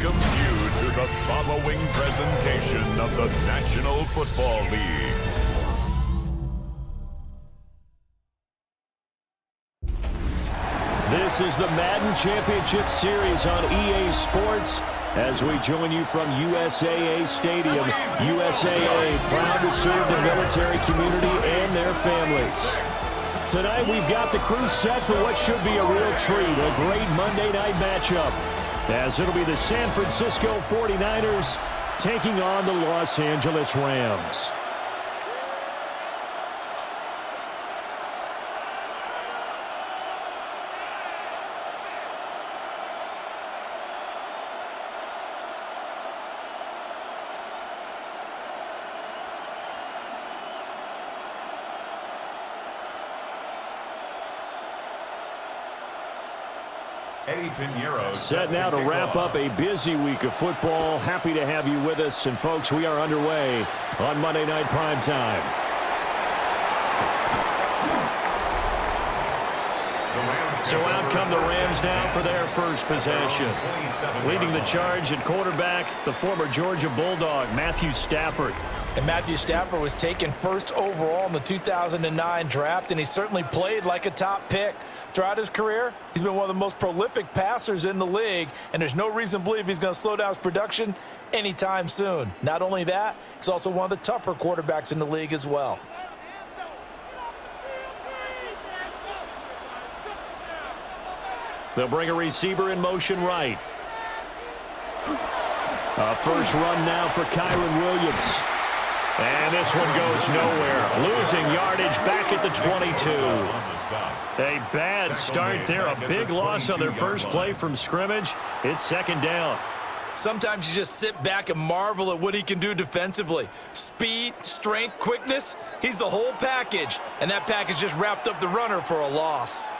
welcomes you to the following presentation of the National Football League. This is the Madden Championship Series on EA Sports as we join you from USAA Stadium. USAA, proud to serve the military community and their families. Tonight we've got the crew set for what should be a real treat, a great Monday night matchup, as it'll be the San Francisco 49ers taking on the Los Angeles Rams. Set now to wrap up a busy week of football. Happy to have you with us. And, folks, we are underway on Monday Night Primetime. So out come the Rams now for their first possession. Leading the charge at quarterback, the former Georgia Bulldog, Matthew Stafford. And Matthew Stafford was taken first overall in the 2009 draft, and he certainly played like a top pick. Throughout his career, he's been one of the most prolific passers in the league, and there's no reason to believe he's going to slow down his production anytime soon. Not only that, he's also one of the tougher quarterbacks in the league as well. They'll bring a receiver in motion right. A first run now for Kyron Williams. And this one goes nowhere. Losing yardage back at the 22. A bad start there. A big loss on their first play from scrimmage. It's second down. Sometimes you just sit back and marvel at what he can do defensively. Speed, strength, quickness. He's the whole package. And that package just wrapped up the runner for a loss.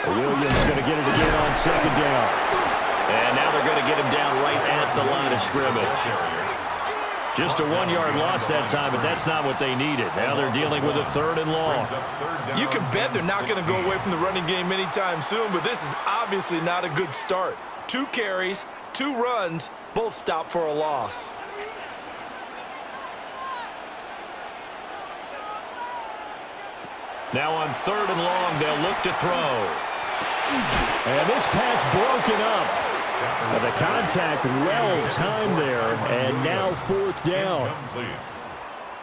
Williams going to get it again on second down. And now they're going to get him down right at the line of scrimmage. Just a 1-yard loss that time, but that's not what they needed. Now they're dealing with a third and long. You can bet they're not going to go away from the running game anytime soon, but this is obviously not a good start. 2 carries, 2 runs, both stopped for a loss. Now on third and long, they'll look to throw. And this pass broken up. The contact well-timed there, and now fourth down.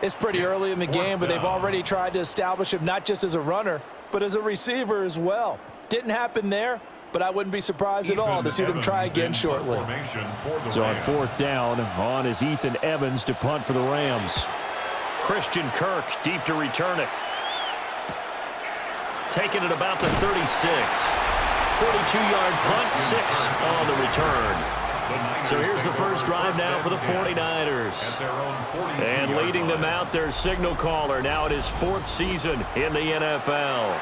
It's pretty early in the game, but they've already tried to establish him not just as a runner, but as a receiver as well. Didn't happen there, but I wouldn't be surprised at all to see them try again shortly. So on fourth down, on is Ethan Evans to punt for the Rams. Christian Kirk deep to return it. Taking it about the 36. 42-yard punt, 6 on the return. So here's the first drive now for the 49ers. And leading them out, their signal caller, now in his 4th season in the NFL.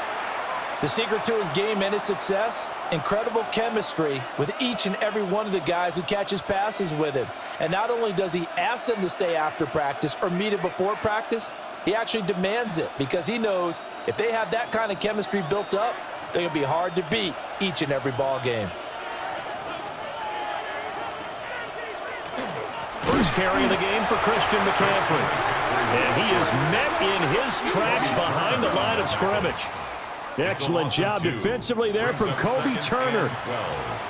The secret to his game and his success, incredible chemistry with each and every one of the guys who catches passes with him. And not only does he ask them to stay after practice or meet it before practice, he actually demands it because he knows if they have that kind of chemistry built up, they're going to be hard to beat each and every ball game. First carry of the game for Christian McCaffrey. And he is met in his tracks behind the line of scrimmage. Excellent job defensively there from Kobe Turner.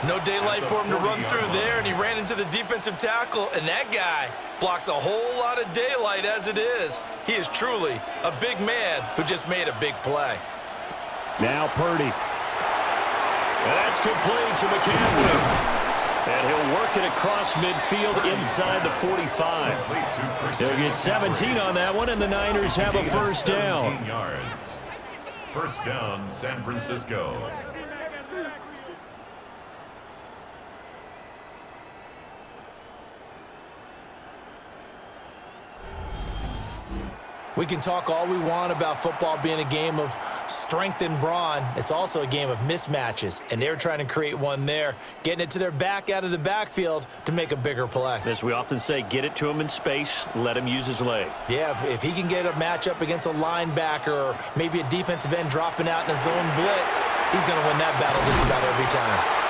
No daylight for him to run through there, and he ran into the defensive tackle, and that guy blocks a whole lot of daylight as it is. He is truly a big man who just made a big play. Now Purdy. And that's complete to McCaffrey. And he'll work it across midfield inside the 45. He'll get 17 on that one, and the Niners have a first down. First down, San Francisco. We can talk all we want about football being a game of strength and brawn. It's also a game of mismatches, and they're trying to create one there, getting it to their back out of the backfield to make a bigger play. As we often say, get it to him in space, let him use his leg. Yeah, if he can get a matchup against a linebacker or maybe a defensive end dropping out in a zone blitz, he's going to win that battle just about every time.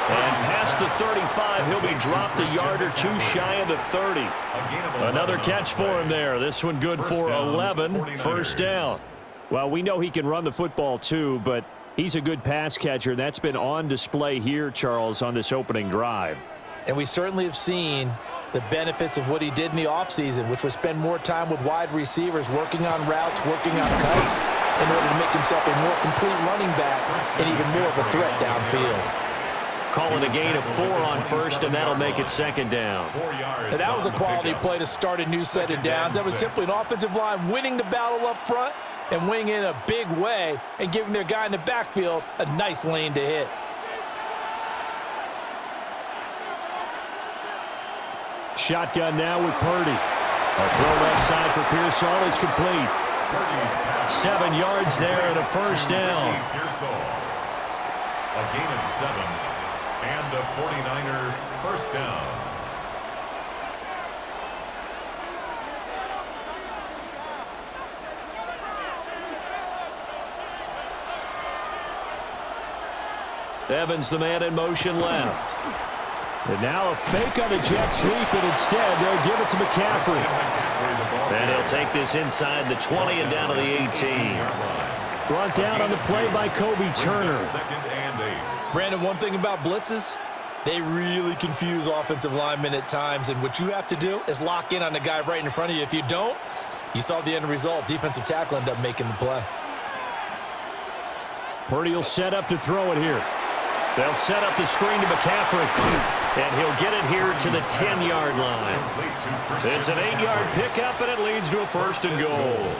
And past the 35, he'll be dropped a yard or two shy of the 30. Another catch for him there. This one good for 11. First down. Well, we know he can run the football too, but he's a good pass catcher. That's been on display here, Charles, on this opening drive. And we certainly have seen the benefits of what he did in the offseason, which was spend more time with wide receivers, working on routes, working on cuts, in order to make himself a more complete running back and even more of a threat downfield. Call it a gain of 4 on first, and that'll make it second down. And that was a quality play to start a new set of downs. That was simply an offensive line winning the battle up front and winning in a big way and giving their guy in the backfield a nice lane to hit. Shotgun now with Purdy. A throw left side for Pearsall is complete. 7 yards there and a first down. A gain of 7 and a 49er first down. Evans, the man in motion left. And now a fake on the jet sweep, and instead they'll give it to McCaffrey. And he'll take this inside the 20 and down to the 18. Brought down on the play by Kobe Turner. Brandon, one thing about blitzes, they really confuse offensive linemen at times, and what you have to do is lock in on the guy right in front of you. If you don't, you saw the end result. Defensive tackle ended up making the play. Purdy will set up to throw it here. They'll set up the screen to McCaffrey, and he'll get it here to the 10-yard line. It's an 8-yard pickup, and it leads to a first and goal.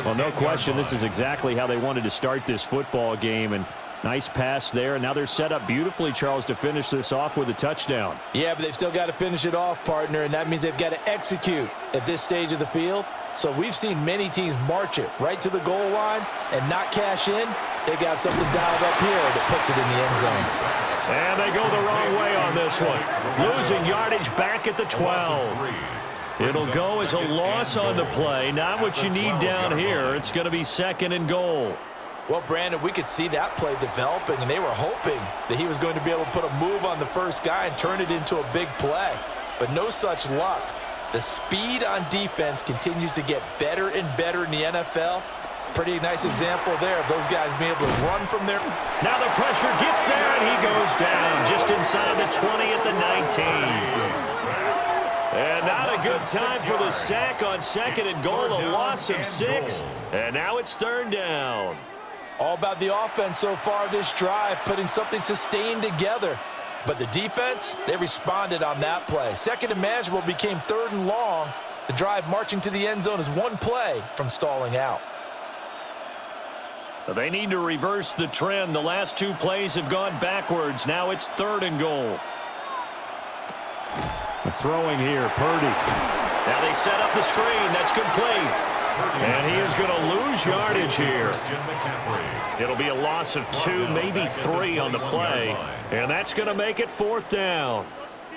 Well, no question, this is exactly how they wanted to start this football game, and nice pass there. And now they're set up beautifully, Charles, to finish this off with a touchdown. Yeah, but they've still got to finish it off, partner, and that means they've got to execute at this stage of the field. So we've seen many teams march it right to the goal line and not cash in. They got something dialed up here that puts it in the end zone. And they go the wrong way on this one. Losing yardage back at the 12. It'll go as a loss on the play. Not what you need down here. It's going to be second and goal. Well, Brandon, we could see that play developing, and they were hoping that he was going to be able to put a move on the first guy and turn it into a big play. But no such luck. The speed on defense continues to get better and better in the NFL. Pretty nice example there of those guys being able to run from there. Now the pressure gets there, and he goes down just inside the 20 at the 19. And not a good time for the sack on second and goal, a loss of 6. And now it's third down. All about the offense so far this drive, putting something sustained together. But the defense, they responded on that play. Second and manageable became third and long. The drive marching to the end zone is one play from stalling out. They need to reverse the trend. The last 2 plays have gone backwards. Now it's third and goal. Throwing here, Purdy. Now they set up the screen. That's complete. And he is going to lose yardage here. It'll be a loss of 2, maybe 3 on the play. And that's going to make it fourth down.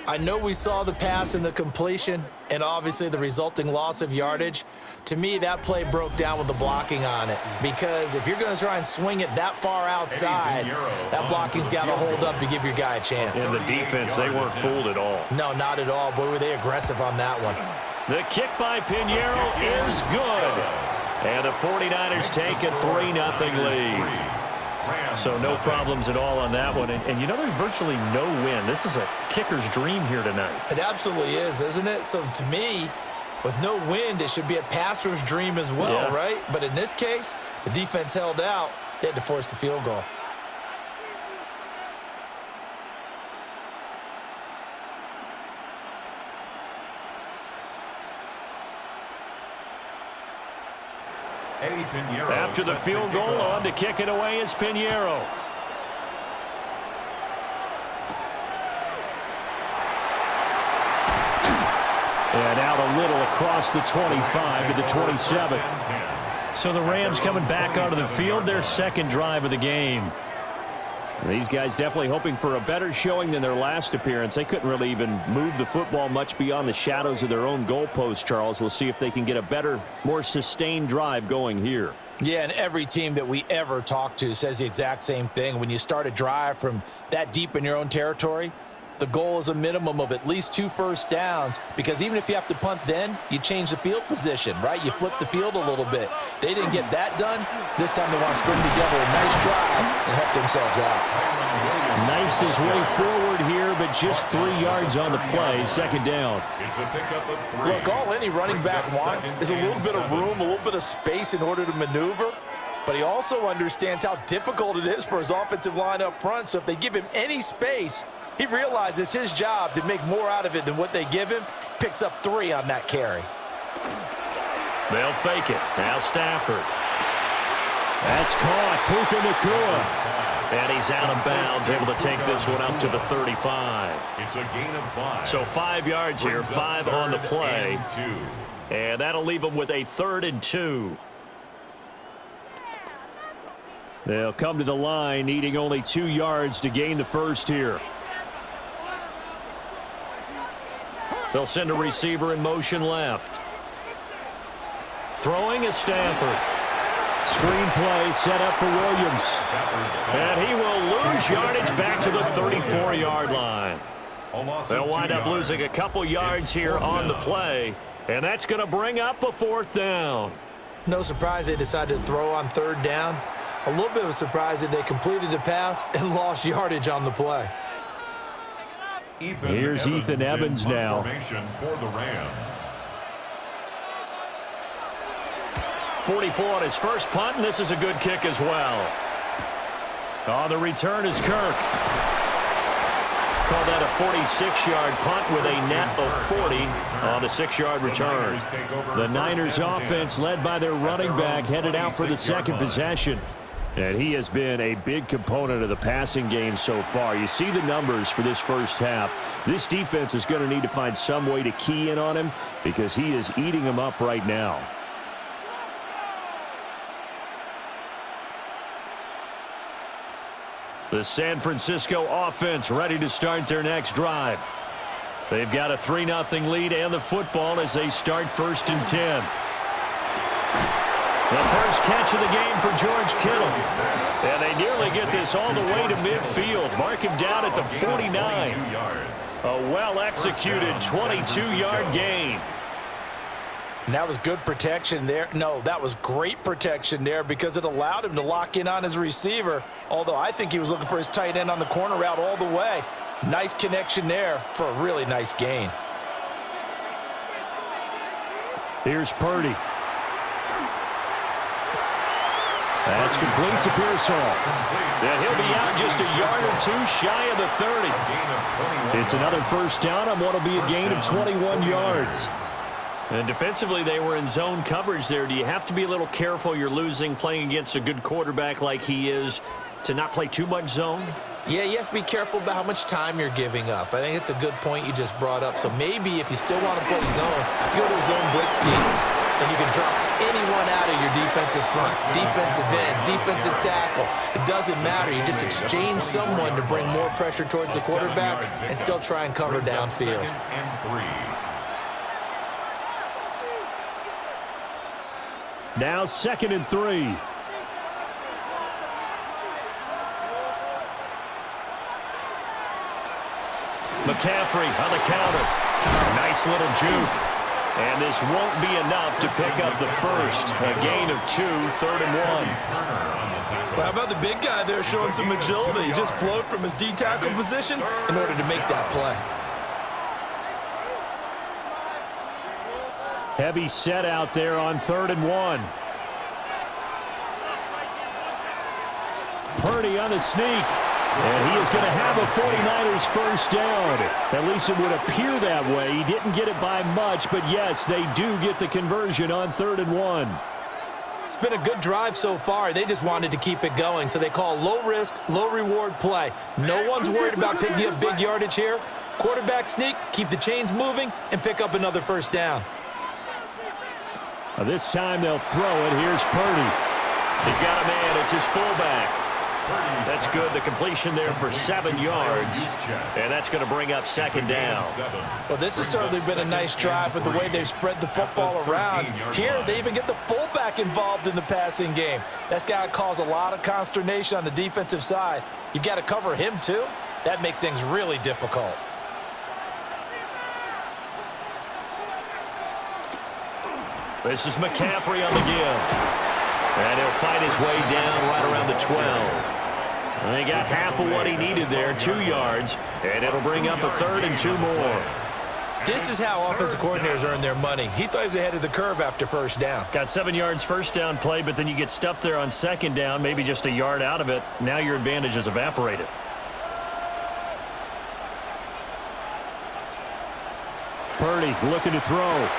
I know we saw the pass and the completion and obviously the resulting loss of yardage. To me, that play broke down with the blocking on it, because if you're going to try and swing it that far outside, that blocking's got to hold up to give your guy a chance. And the defense, they weren't fooled at all. No, not at all. Boy, were they aggressive on that one. The kick by Pinheiro is good. And the 49ers take a 3-0 lead. So no problems at all on that one. And you know, there's virtually no win. This is a kicker's dream here tonight. It absolutely is, isn't it? So to me, with no wind, it should be a passer's dream as well, right? But in this case, the defense held out. They had to force the field goal. After the field goal, on to kick it away is Pinheiro. And out a little across the 25 to the 27. So the Rams coming back onto the field, their second drive of the game. These guys definitely hoping for a better showing than their last appearance. They couldn't really even move the football much beyond the shadows of their own goalpost, Charles. We'll see if they can get a better, more sustained drive going here. Yeah, and every team that we ever talk to says the exact same thing. When you start a drive from that deep in your own territory, the goal is a minimum of at least 2 first downs, because even if you have to punt then, you change the field position, right? You flip the field a little bit. They didn't get that done. This time they want to string together a nice drive and help themselves out. Knifes his way forward here, but just 3 yards on the play. Second down. It's a pickup of 3. Look, all any running back wants is a little bit of room, a little bit of space in order to maneuver. But he also understands how difficult it is for his offensive line up front. So if they give him any space, he realizes his job to make more out of it than what they give him. Picks up 3 on that carry. They'll fake it. Now Stafford. That's caught. Puka Nacua. And he's out of bounds, able to take this one up to the 35. It's a gain of 5. So 5 yards here, 5 on the play. And that'll leave them with a 3rd and 2. They'll come to the line, needing only 2 yards to gain the first here. They'll send a receiver in motion left. Throwing is Stafford. Screen play set up for Williams. And he will lose yardage back to the 34-yard line. They'll wind up losing a couple yards here on the play. And that's going to bring up a 4th down. No surprise they decided to throw on 3rd down. A little bit of a surprise that they completed the pass and lost yardage on the play. Here's Ethan Evans now. For the Rams. 44 on his first punt, and this is a good kick as well. On the return is Kirk. Call that a 46-yard punt with a net of 40 on the 6-yard return. The Niners offense, led by their running back, headed out for the second possession. And he has been a big component of the passing game so far. You see the numbers for this first half. This defense is going to need to find some way to key in on him, because he is eating them up right now. The San Francisco offense ready to start their next drive. They've got a 3-0 lead and the football as they start 1st and 10. The first catch of the game for George Kittle. And they nearly get this all the way to midfield. Mark him down at the 49. A well-executed 22-yard gain. And that was good protection there. No, that was great protection there, because it allowed him to lock in on his receiver. Although I think he was looking for his tight end on the corner route all the way. Nice connection there for a really nice gain. Here's Purdy. That's complete to Pearsall. And he'll be out just a yard or 2 shy of the 30. It's another first down on what will be a gain of 21 yards. And defensively, they were in zone coverage there. Do you have to be a little careful? You're losing playing against a good quarterback like he is, to not play too much zone? Yeah, you have to be careful about how much time you're giving up. I think it's a good point you just brought up. So maybe if you still want to play zone, you go to a zone blitz scheme, and you can drop anyone out of your defensive front, defensive end, defensive tackle. It doesn't matter. You just exchange someone to bring more pressure towards the quarterback and still try and cover downfield. Now 2nd and 3. McCaffrey on the counter. Nice little juke. And this won't be enough to pick up the first. A gain of 2, 3rd and 1. Well, how about the big guy there showing some agility? He just floated from his D-tackle position in order to make that play. Heavy set out there on 3rd and 1. Purdy on the sneak. And he is going to have a 49ers first down. At least it would appear that way. He didn't get it by much, but yes, they do get the conversion on 3rd and 1. It's been a good drive so far. They just wanted to keep it going, so they call low-risk, low-reward play. No one's worried about picking up big yardage here. Quarterback sneak, keep the chains moving, and pick up another first down. This time they'll throw it. Here's Purdy. He's got a man. It's his fullback. That's good. The completion there for 7 yards. And that's going to bring up second down. Well, this has certainly been a nice drive with the way they've spread the football around. Here, they even get the fullback involved in the passing game. That's got to cause a lot of consternation on the defensive side. You've got to cover him, too. That makes things really difficult. This is McCaffrey on the give. And he'll fight his way down right around the 12. And he got half of what he needed there, 2 yards. And it'll bring up a 3rd and 2 more. This is how offensive coordinators earn their money. He thought he was ahead of the curve after first down. Got 7 yards first down play, but then you get stuffed there on second down, maybe just a yard out of it. Now your advantage is evaporated. Purdy looking to throw.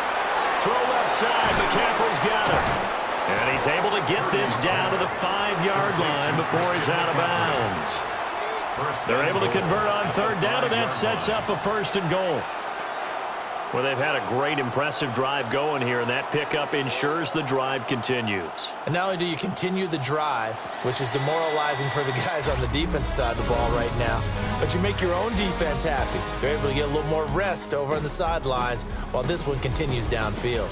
Throw left side. McCaffrey's got it. And he's able to get this down to the 5-yard line before he's out of bounds. They're able to convert on 3rd down, and that sets up a 1st and goal. Well, they've had a great, impressive drive going here, and that pickup ensures the drive continues. And not only do you continue the drive, which is demoralizing for the guys on the defensive side of the ball right now, but you make your own defense happy. They're able to get a little more rest over on the sidelines while this one continues downfield.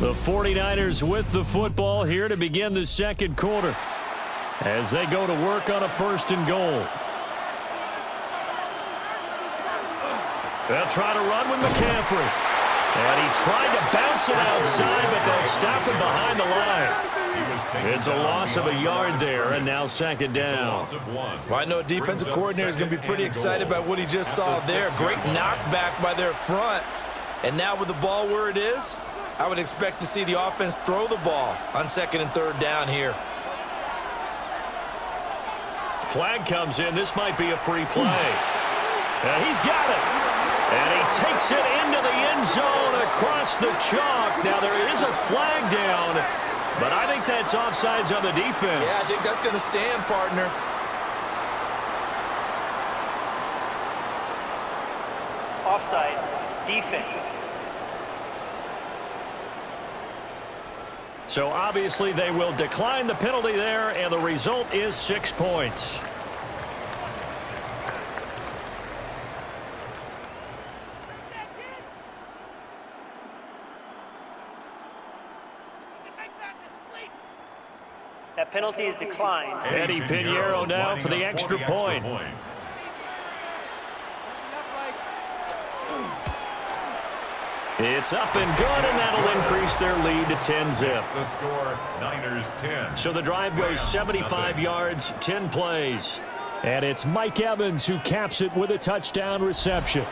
The 49ers with the football here to begin the second quarter as they go to work on a 1st and goal. They'll try to run with McCaffrey. And he tried to bounce it outside, but they'll stop him behind the line. It's a loss of a yard there, and now 2nd down. Well, I know a defensive coordinator is going to be pretty excited about what he just saw there. Great knockback by their front. And now with the ball where it is, I would expect to see the offense throw the ball on 2nd and 3rd down here. Flag comes in. This might be a free play. And he's got it. And he takes it into the end zone across the chalk. Now there is a flag down, but I think that's offsides on the defense. Yeah, I think that's going to stand, partner. Offside, defense. So obviously they will decline the penalty there, and the result is 6 points. That penalty is declined. Eddie Pinheiro now for the extra point. It's up and good, and that'll increase their lead to 10-zip. The score, Niners 10. So the drive goes 75 yards, 10 plays. And it's Mike Evans who caps it with a touchdown reception.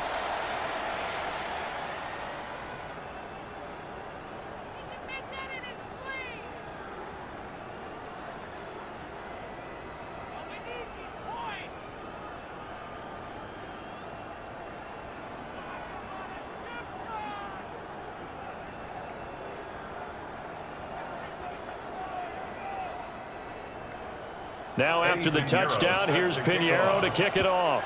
Now after the touchdown, here's Pinheiro to kick it off.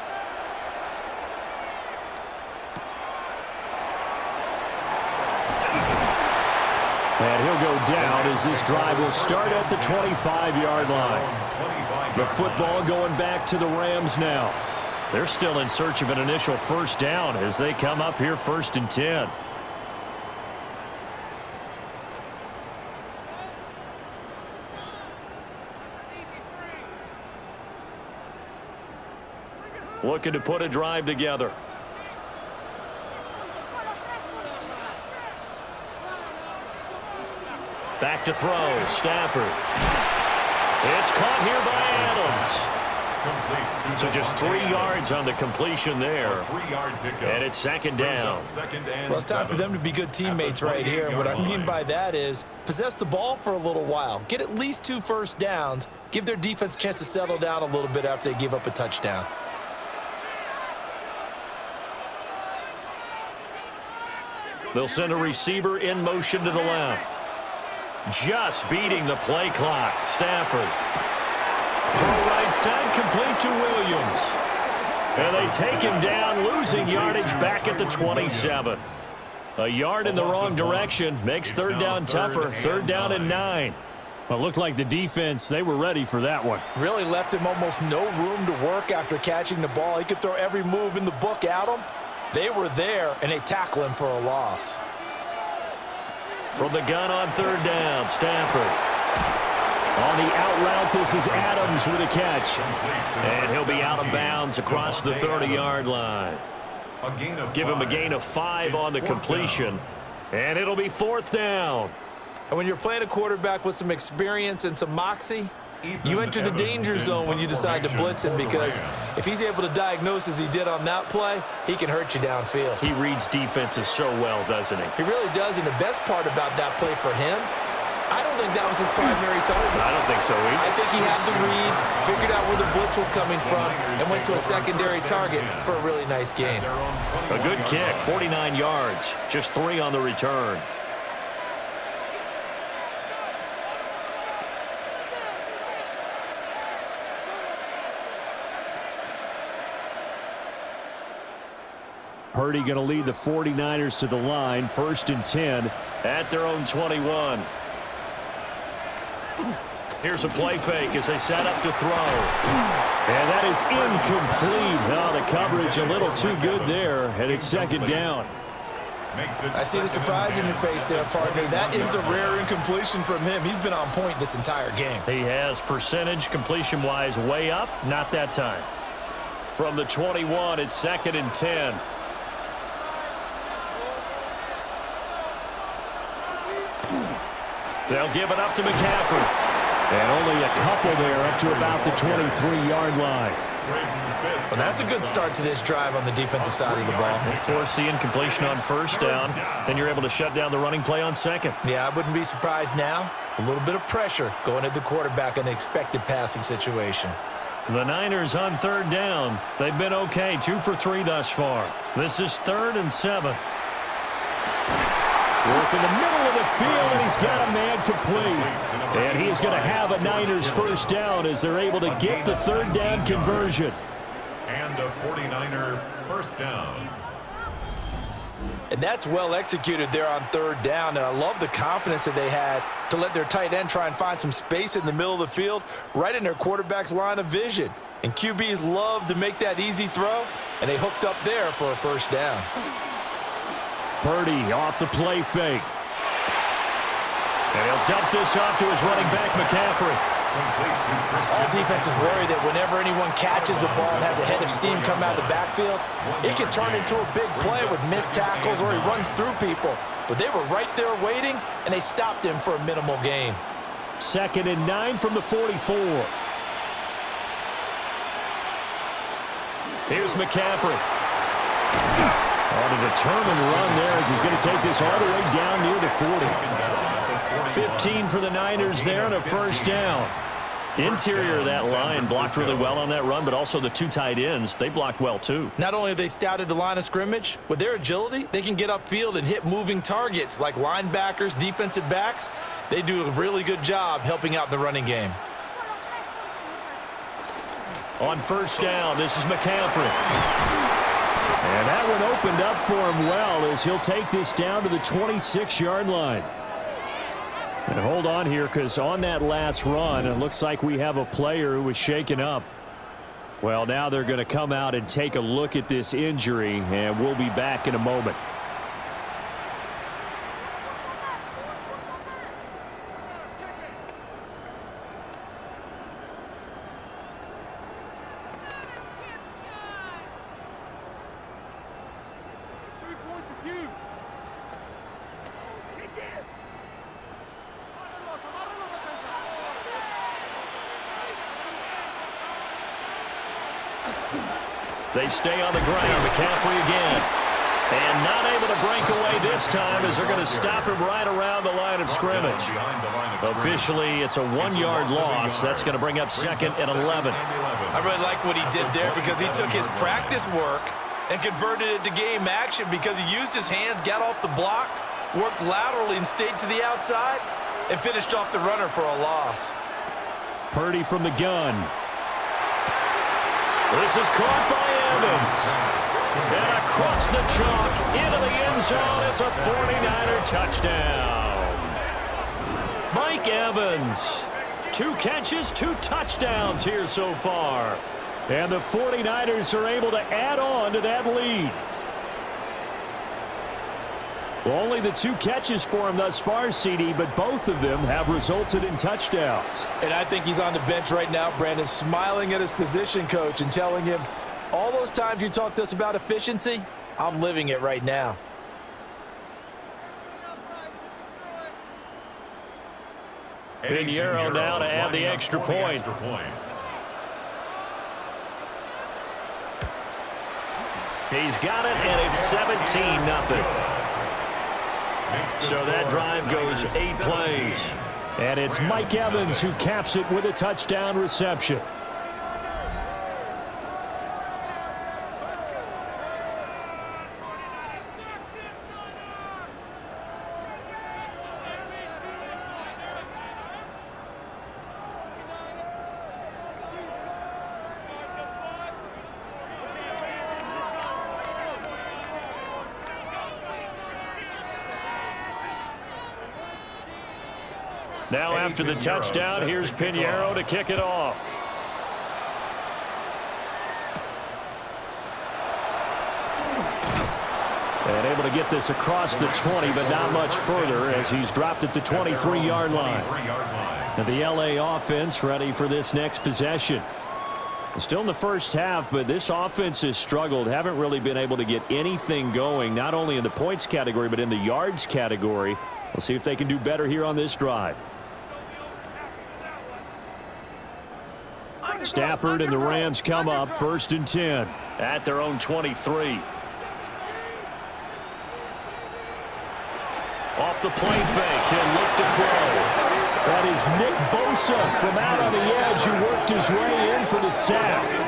And he'll go down as this drive will start at the 25-yard line. The football going back to the Rams now. They're still in search of an initial 1st down as they come up here 1st and 10. Looking to put a drive together. Back to throw. Stafford. It's caught here by Adams. So just 3 yards on the completion there. And it's 2nd down. Well, it's time for them to be good teammates right here. And what I mean by that is possess the ball for a little while. Get at least 2 first downs. Give their defense a chance to settle down a little bit after they give up a touchdown. They'll send a receiver in motion to the left. Just beating the play clock. Stafford. Throw right side, complete to Williams. And they take him down, losing yardage back at the 27. A yard in the wrong direction makes third down tougher. Third down and 9. Well, it looked like the defense, they were ready for that one. Really left him almost no room to work after catching the ball. He could throw every move in the book at him. They were there, and they tackle him for a loss. From the gun on third down, Stafford. On the out route, this is Adams with a catch. And he'll be out of bounds across the 30-yard line. Give him a gain of 5 on the completion. And it'll be fourth down. And when you're playing a quarterback with some experience and some moxie, you enter the danger zone when you decide to blitz him, because if he's able to diagnose as he did on that play, he can hurt you downfield. He reads defenses so well, doesn't he? He really does, and the best part about that play for him, I don't think that was his primary target. I don't think so either. I think he had the read, figured out where the blitz was coming from, and went to a secondary target for a really nice gain. A good kick, 49 yards, just 3 on the return. Purdy going to lead the 49ers to the line, 1st and 10. At their own 21. Here's a play fake as they set up to throw. And that is incomplete. Oh, the coverage a little too good there, and it's second down. I see the surprise in your face there, partner. That is a rare incompletion from him. He's been on point this entire game. He has percentage completion-wise way up, not that time. From the 21, it's 2nd and 10. They'll give it up to McCaffrey. And only a couple there up to about the 23-yard line. Well, that's a good start to this drive on the defensive side of the ball. Force the incompletion on first down. Then you're able to shut down the running play on second. Yeah, I wouldn't be surprised now. A little bit of pressure going at the quarterback in an expected passing situation. The Niners on third down. They've been okay, 2 for 3 thus far. This is 3rd and 7. Work in the middle of the field, and he's got a man complete. And he's going to have a Niners first down as they're able to get the third down conversion. And a 49er first down. And that's well executed there on third down. And I love the confidence that they had to let their tight end try and find some space in the middle of the field, right in their quarterback's line of vision. And QBs love to make that easy throw, and they hooked up there for a first down. Purdy off the play fake. And he'll dump this off to his running back, McCaffrey. All defenses worry that whenever anyone catches the ball and has a head of steam come out of the backfield, it can turn into a big play with missed tackles or he runs through people. But they were right there waiting, and they stopped him for a minimal gain. 2nd and 9 from the 44. Here's McCaffrey. On a determined run there as he's going to take this all the way down near the 40. 15 for the Niners there and a first down. Interior of that line blocked really well on that run, but also the 2 tight ends, they blocked well too. Not only have they scouted the line of scrimmage, with their agility, they can get upfield and hit moving targets like linebackers, defensive backs. They do a really good job helping out the running game. On first down, this is McCaffrey. And that one opened up for him well as he'll take this down to the 26-yard line. And hold on here, because on that last run, it looks like we have a player who was shaken up. Well, now they're going to come out and take a look at this injury, and we'll be back in a moment. They stay on the ground. McCaffrey again. And not able to break away this time as they're going to stop him right around the line of scrimmage. Officially, it's a 1-yard loss. That's going to bring up 2nd and 11. I really like what he did there because he took his practice work and converted it to game action because he used his hands, got off the block, worked laterally and stayed to the outside, and finished off the runner for a loss. Purdy from the gun. This is caught by Evans. And across the chalk, into the end zone. It's a 49er touchdown. Mike Evans. 2 catches, 2 touchdowns here so far. And the 49ers are able to add on to that lead. Well, only the 2 catches for him thus far, CD, but both of them have resulted in touchdowns. And I think he's on the bench right now, Brandon, smiling at his position coach and telling him, all those times you talked to us about efficiency, I'm living it right now. Pinheiro now to add the extra point. He's got it, and it's 17-0. So that drive goes 8 plays. And it's Mike Evans who caps it with a touchdown reception. Now after the touchdown, here's Pinheiro to kick it off. And able to get this across the 20, but not much further as he's dropped at the 23-yard line. And the LA offense ready for this next possession. Still in the first half, but this offense has struggled. Haven't really been able to get anything going, not only in the points category, but in the yards category. We'll see if they can do better here on this drive. Stafford and the Rams come up 1st and 10 at their own 23. Off the play fake, he'll look to throw. That is Nick Bosa from out on the edge who worked his way in for the sack.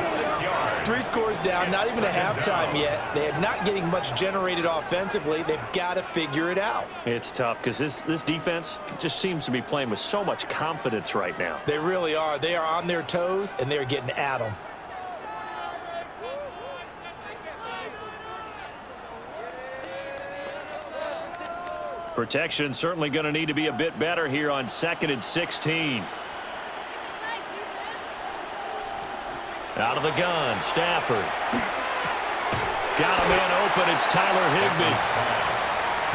3 scores down, not even a halftime yet. They're not getting much generated offensively. They've got to figure it out. It's tough because this defense just seems to be playing with so much confidence right now. They really are. They are on their toes, and they're getting at them. Protection certainly going to need to be a bit better here on 2nd and 16. Out of the gun, Stafford. Got a man open, it's Tyler Higbee.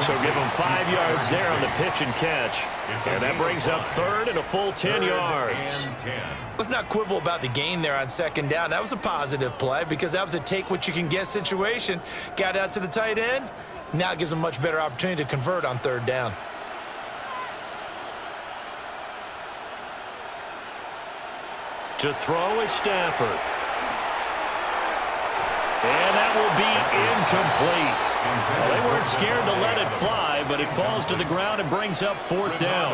So give him 5 yards there on the pitch and catch. And that brings up 3rd and a full 10 yards. Let's not quibble about the gain there on 2nd down. That was a positive play because that was a take-what-you-can-get situation. Got out to the tight end. Now it gives them a much better opportunity to convert on 3rd down. To throw is Stafford. And that will be incomplete. Well, they weren't scared to let it fly, but it falls to the ground and brings up 4th down.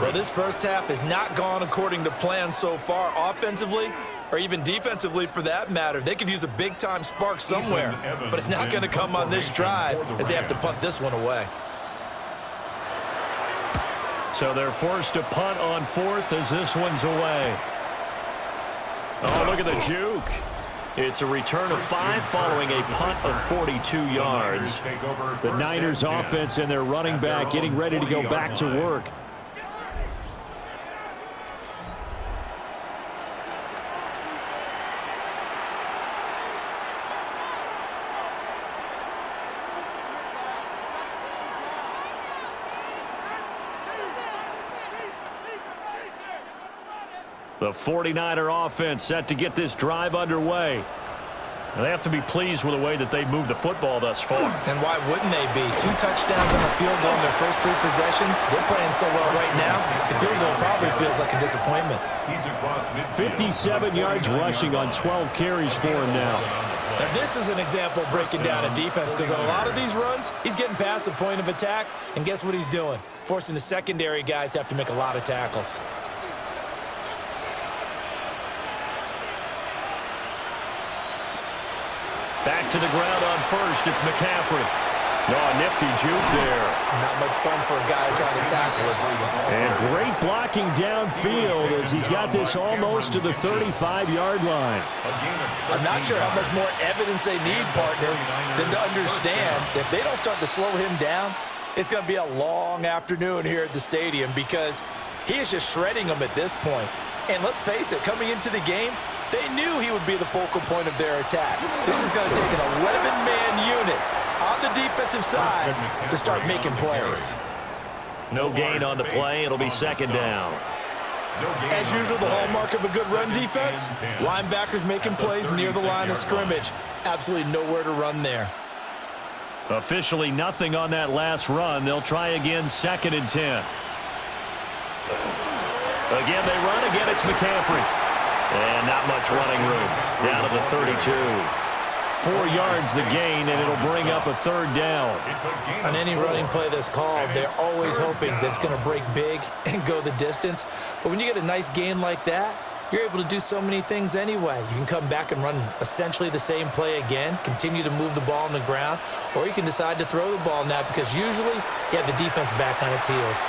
Well, this first half has not gone according to plan so far offensively or even defensively for that matter. They could use a big-time spark somewhere, but it's not going to come on this drive as they have to punt this one away. So they're forced to punt on 4th as this one's away. Oh, look at the juke. It's a return of 5 following a punt of 42 yards. The Niners offense and their running back getting ready to go back to work. The 49er offense set to get this drive underway. And they have to be pleased with the way that they've moved the football thus far. And why wouldn't they be? 2 touchdowns on the field goal in their first 3 possessions. They're playing so well right now, the field goal probably feels like a disappointment. 57 yards rushing on 12 carries for him now. Now, this is an example of breaking down a defense because on a lot of these runs, he's getting past the point of attack, and guess what he's doing? Forcing the secondary guys to have to make a lot of tackles. Back to the ground on 1st, it's McCaffrey. Oh, nifty juke there. Not much fun for a guy trying to tackle it. And great blocking downfield as he's got this almost to the 35-yard line. I'm not sure how much more evidence they need, partner, than to understand if they don't start to slow him down, it's going to be a long afternoon here at the stadium because he is just shredding them at this point. And let's face it, coming into the game, they knew he would be the focal point of their attack. This is going to take an 11-man unit on the defensive side to start making plays. No gain on the play. It'll be second down. As usual, the hallmark of a good run defense, linebackers making plays near the line of scrimmage. Absolutely nowhere to run there. Officially nothing on that last run. They'll try again, 2nd and 10. Again, they run. Again, it's McCaffrey. And not much running room. Down to the 32. 4 yards the gain, and it'll bring up a 3rd down. On any running play that's called, they're always hoping that it's going to break big and go the distance. But when you get a nice gain like that, you're able to do so many things anyway. You can come back and run essentially the same play again, continue to move the ball on the ground, or you can decide to throw the ball now because usually you have the defense back on its heels.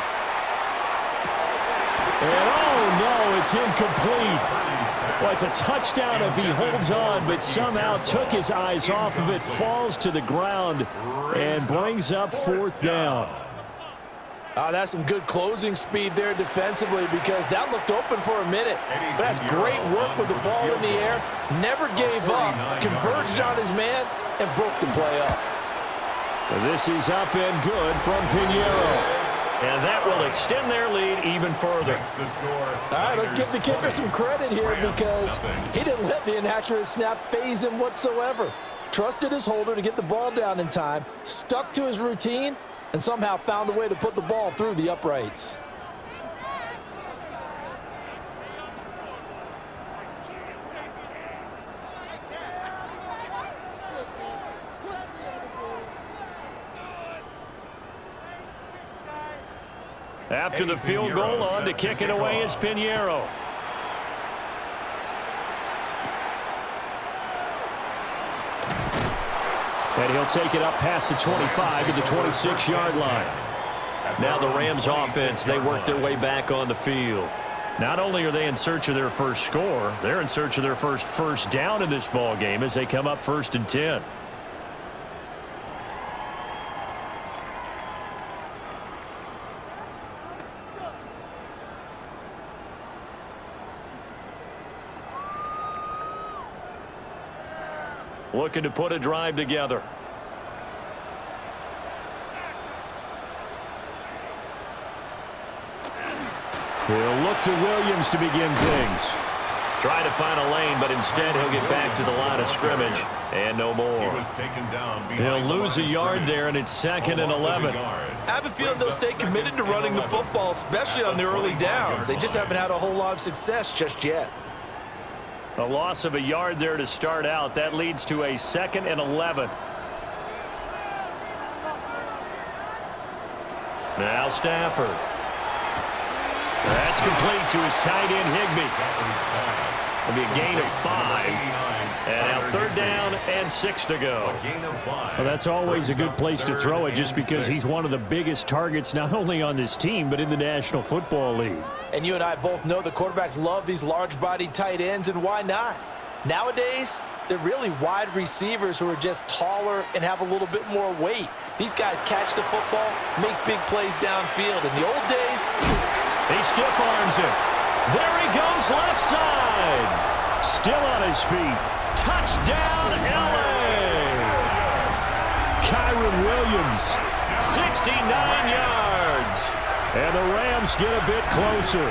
And oh no, it's incomplete. Well, it's a touchdown if he holds on, but somehow took his eyes off of it, falls to the ground, and brings up 4th down. That's some good closing speed there defensively because that looked open for a minute. But that's great work with the ball in the air. Never gave up, converged on his man, and broke the play up. This is up and good from Pinheiro. And that will extend their lead even further. All right, let's give the kicker some credit here because he didn't let the inaccurate snap faze him whatsoever. Trusted his holder to get the ball down in time, stuck to his routine, and somehow found a way to put the ball through the uprights. After the field goal, on to kick it away is Pinheiro. And he'll take it up past the 25 to the 26-yard line. Now the Rams offense, they work their way back on the field. Not only are they in search of their first score, they're in search of their first down in this ball game as they come up 1st and 10. Looking to put a drive together. He'll look to Williams to begin things. Try to find a lane, but instead he'll get back to the line of scrimmage. And no more. He'll lose a yard there, and it's 2nd and 11. I have a feeling they'll stay committed to running the football, especially on the early downs. They just haven't had a whole lot of success just yet. A loss of a yard there to start out. That leads to a 2nd and 11. Now Stafford. That's complete to his tight end, Higbee. It'll be a gain of 5. And now 3rd down and 6 to go. Well, that's always a good place to throw it just because he's one of the biggest targets not only on this team but in the National Football League. And you and I both know the quarterbacks love these large-bodied tight ends, and why not? Nowadays, they're really wide receivers who are just taller and have a little bit more weight. These guys catch the football, make big plays downfield. In the old days, he stiff arms him. There he goes, left side. Still on his feet. Touchdown, L.A. Kyron Williams. 69 yards. And the Rams get a bit closer.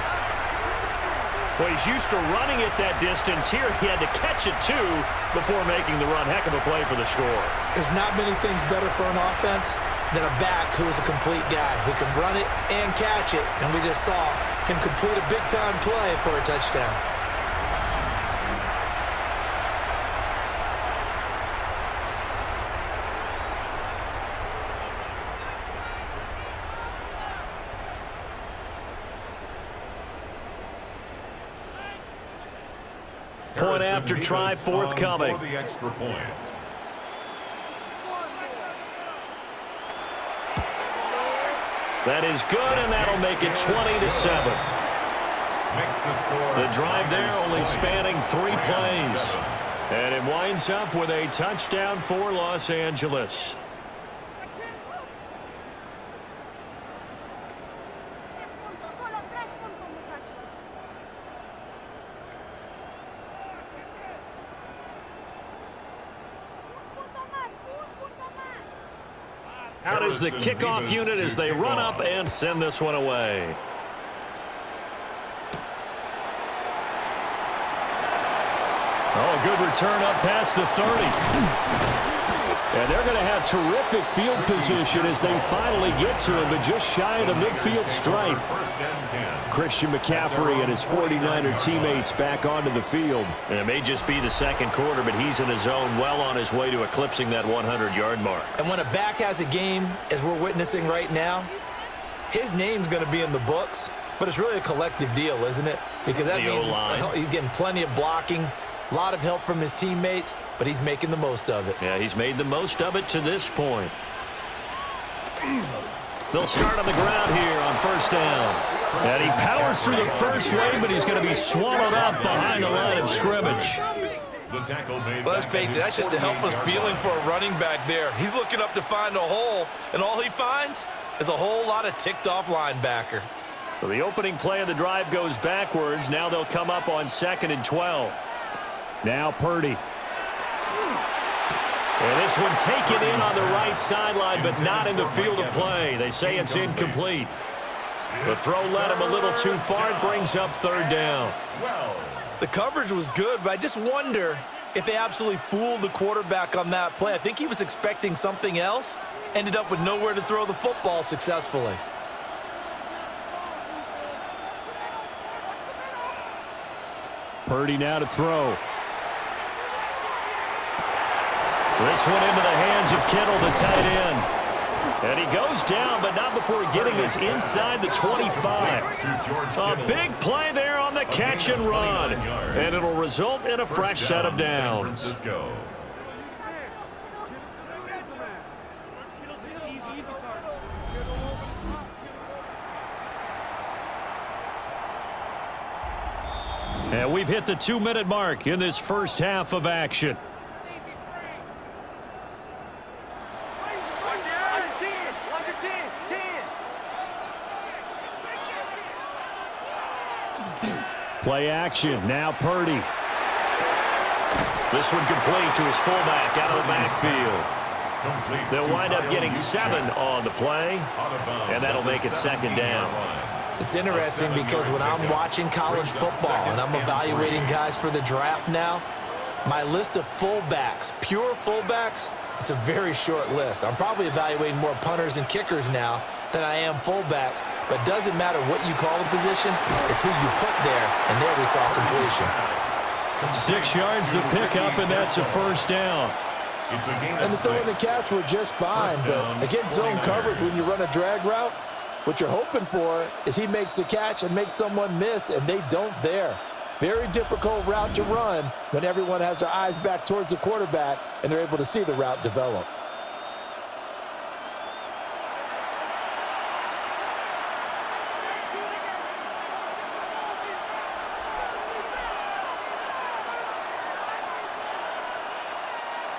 Well, he's used to running it that distance. Here he had to catch it, too, before making the run. Heck of a play for the score. there's not many things better for an offense than a back who is a complete guy who can run it and catch it. And we just saw him complete a big-time play for a touchdown. Point after try forthcoming. That is good, and that'll make it 20-7. The drive there only spanning 3 plays. And it winds up with a touchdown for Los Angeles. Out is the kickoff unit as they run up and send this one away. Oh, good return up past the 30. And they're going to have terrific field position as they finally get to him, but just shy of the midfield stripe. Christian McCaffrey and his 49er teammates back onto the field. And it may just be the second quarter, but he's in his zone, well on his way to eclipsing that 100-yard mark. And when a back has a game, as we're witnessing right now, his name's going to be in the books, but it's really a collective deal, isn't it? Because that means he's getting plenty of blocking, a lot of help from his teammates, but he's making the most of it. Yeah, he's made the most of it to this point. They'll start on the ground here on first down. And he powers through the first wave, but he's going to be swallowed up behind the line of scrimmage. Well, let's face it, that's just a helpless feeling for a running back there. He's looking up to find a hole, and all he finds is a whole lot of ticked-off linebacker. So the opening play of the drive goes backwards. Now they'll come up on 2nd and 12. Now Purdy. And this one taken in on the right sideline, but not in the field of play. They say it's incomplete. The throw led him a little too far. It brings up 3rd down. The coverage was good, but I just wonder if they absolutely fooled the quarterback on that play. I think he was expecting something else, ended up with nowhere to throw the football successfully. Purdy now to throw. This one into the hands of Kittle, the tight end. And he goes down, but not before getting us inside the 25. A big play there on the catch and run. And it'll result in a fresh set of downs. And we've hit the 2-minute mark in this first half of action. Play action. Now Purdy. This one complete to his fullback out of the backfield. They'll wind up getting 7 on the play, and that'll make it 2nd down. It's interesting because when I'm watching college football and I'm evaluating guys for the draft now, my list of fullbacks, pure fullbacks, it's a very short list. I'm probably evaluating more punters and kickers now than I am fullbacks, but it doesn't matter what you call the position, it's who you put there, and there we saw completion. 6 yards the pickup, and that's a first down. And the throw and the catch were just fine, but against zone coverage when you run a drag route, what you're hoping for is he makes the catch and makes someone miss, and they don't there. Very difficult route to run when everyone has their eyes back towards the quarterback and they're able to see the route develop.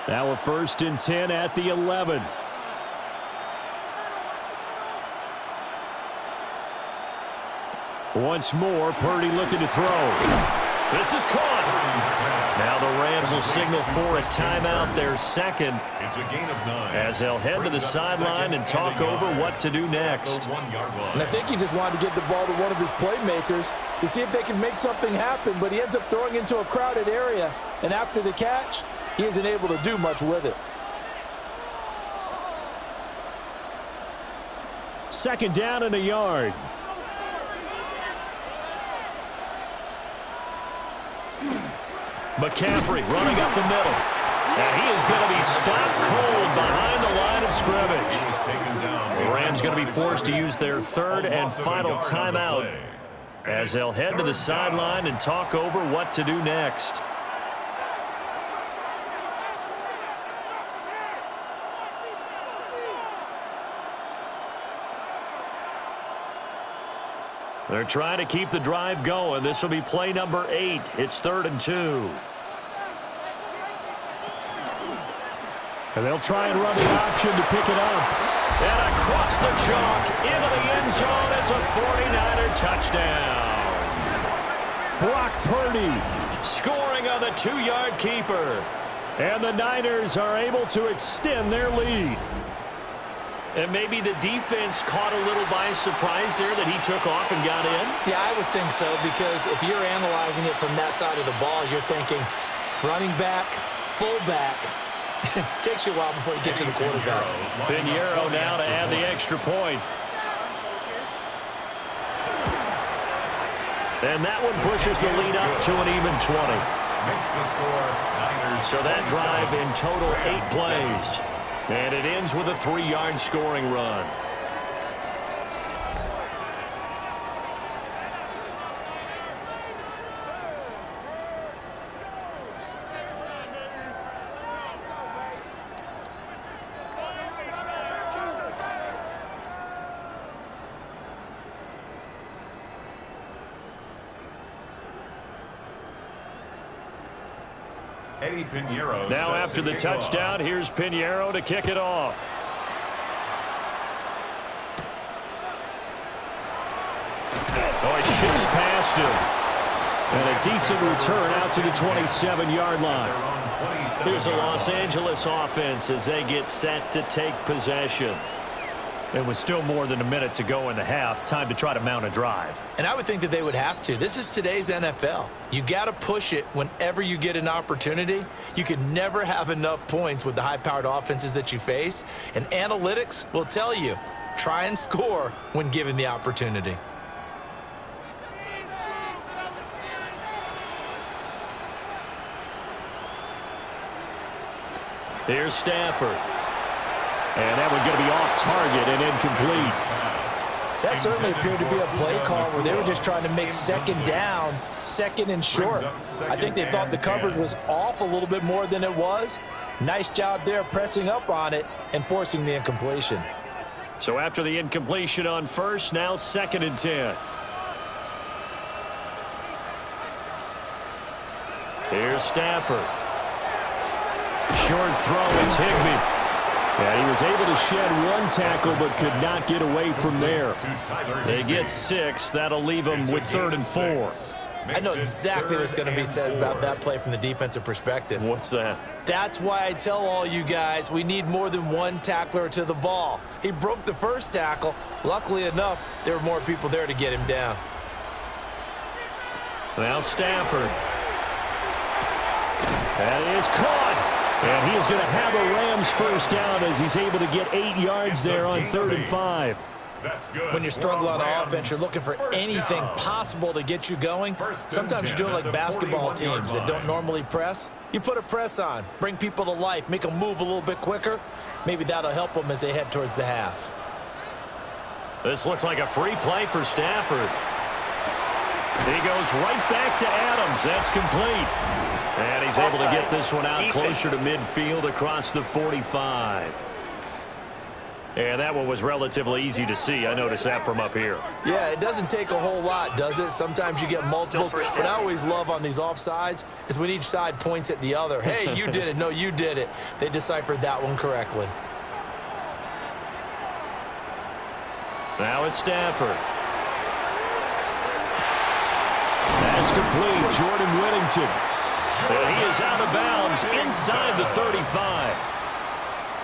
Now a 1st and 10 at the 11. Once more, Purdy looking to throw. This is caught. Now the Rams will signal for a timeout, their second, as they'll head to the sideline and talk over what to do next. And I think he just wanted to give the ball to one of his playmakers to see if they can make something happen, but he ends up throwing into a crowded area, and after the catch, he isn't able to do much with it. 2nd down and a yard. McCaffrey running up the middle. And he is going to be stopped cold behind the line of scrimmage. The Rams going to be forced to use their 3rd and final timeout as they'll head to the sideline and talk over what to do next. They're trying to keep the drive going. This will be play number 8. It's 3rd and 2. And they'll try and run the option to pick it up. And across the chalk, into the end zone. It's a 49er touchdown. Brock Purdy scoring on the 2-yard keeper. And the Niners are able to extend their lead. And maybe the defense caught a little by surprise there that he took off and got in? Yeah, I would think so, because if you're analyzing it from that side of the ball, you're thinking running back, fullback. Takes you a while before you get to the quarterback. Pinheiro now to add the extra point. And that one pushes the lead up to an even 20. Makes the score Niners. So that drive in total 8 plays. And it ends with a 3-yard scoring run. Eddie Pinheiro. Now after the touchdown, here's Pinheiro to kick it off. Oh, he shifts past him. And a decent return out to the 27-yard line. Here's the Los Angeles offense as they get set to take possession. And with still more than a minute to go in the half, time to try to mount a drive. And I would think that they would have to. This is today's NFL. You got to push it whenever you get an opportunity. You can never have enough points with the high-powered offenses that you face. And analytics will tell you, try and score when given the opportunity. Here's Stafford. And that one going to be off target and incomplete. That certainly appeared to be a play call where they were just trying to make second down, second and short. I think they thought the coverage was off a little bit more than it was. Nice job there pressing up on it and forcing the incompletion. So after the incompletion on first, now 2nd and 10. Here's Stafford. Short throw, it's Higbee. And he was able to shed one tackle but could not get away from there. They get 6. That'll leave them with 3rd and 4. I know exactly what's going to be said about that play from the defensive perspective. What's that? That's why I tell all you guys we need more than one tackler to the ball. He broke the first tackle. Luckily enough, there were more people there to get him down. Now Stafford. That is caught. And he is going to have a Rams first down as he's able to get 8 yards there on 3rd and 5. That's good. When you struggle on offense, you're looking for anything possible to get you going. Sometimes you do it like basketball teams that don't normally press. You put a press on, bring people to life, make them move a little bit quicker. Maybe that'll help them as they head towards the half. This looks like a free play for Stafford. He goes right back to Adams. That's complete. And he's able to get this one out closer to midfield across the 45. And that one was relatively easy to see. I noticed that from up here. Yeah, it doesn't take a whole lot, does it? Sometimes you get multiples. What I always love on these offsides is when each side points at the other. Hey, you did it. No, you did it. They deciphered that one correctly. Now it's Stafford. That's complete. Jordan Whittington. And he is out of bounds inside the 35.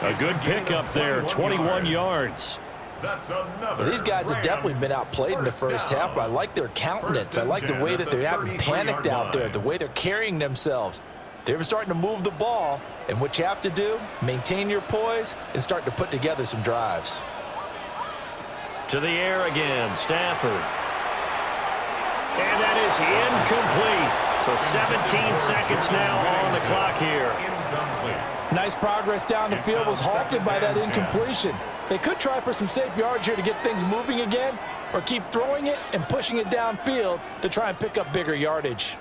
A good pickup there, 21 yards. These guys have definitely been outplayed in the first half, but I like their countenance. I like the way that they haven't panicked out there, the way they're carrying themselves. They're starting to move the ball, and what you have to do, maintain your poise and start to put together some drives. To the air again, Stafford. And that is incomplete. So 17 seconds now on the clock here. Nice progress down the field was halted by that incompletion. They could try for some safe yards here to get things moving again, or keep throwing it and pushing it downfield to try and pick up bigger yardage.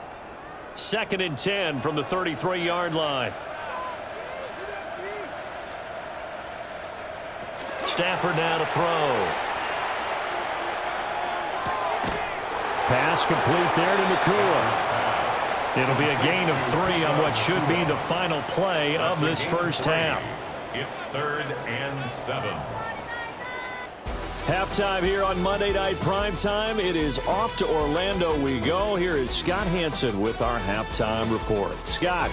2nd and 10 from the 33-yard line. Stafford now to throw. Pass complete there to Nakua. It'll be a gain of 3 on what should be the final play of this first half. It's 3rd and 7. Halftime here on Monday Night Primetime. It is off to Orlando we go. Here is Scott Hansen with our halftime report. Scott.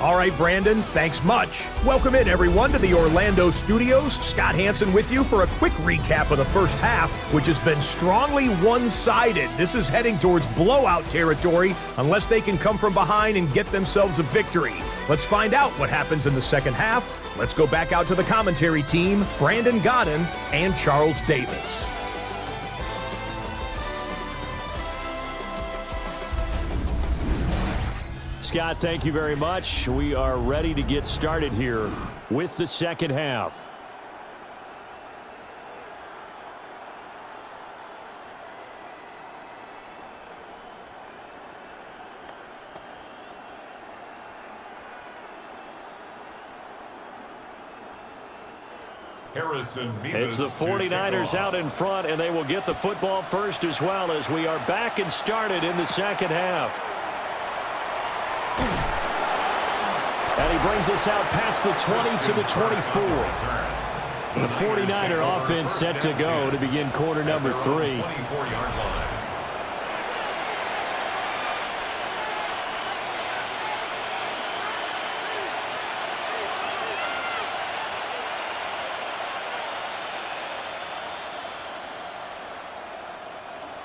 All right, Brandon, thanks much. Welcome in, everyone, to the Orlando studios. Scott Hansen with you for a quick recap of the first half, which has been strongly one-sided. This is heading towards blowout territory unless they can come from behind and get themselves a victory. Let's find out what happens in the second half. Let's go back out to the commentary team, Brandon Godden and Charles Davis. Scott, thank you very much. We are ready to get started here with the second half. It's the 49ers out in front, and they will get the football first as well as we are back and started in the second half. And he brings us out past the 20 to the 24. The 49er offense set to go to begin quarter number 3.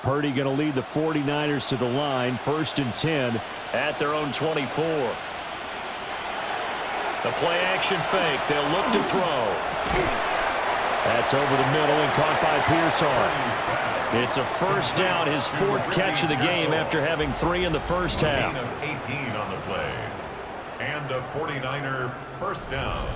Purdy going to lead the 49ers to the line, 1st and 10 at their own 24. The play action fake. They'll look to throw. That's over the middle and caught by Pearson. It's a first down, his 4th catch of the game after having 3 in the first half. 18 on the play. And a 49er first down.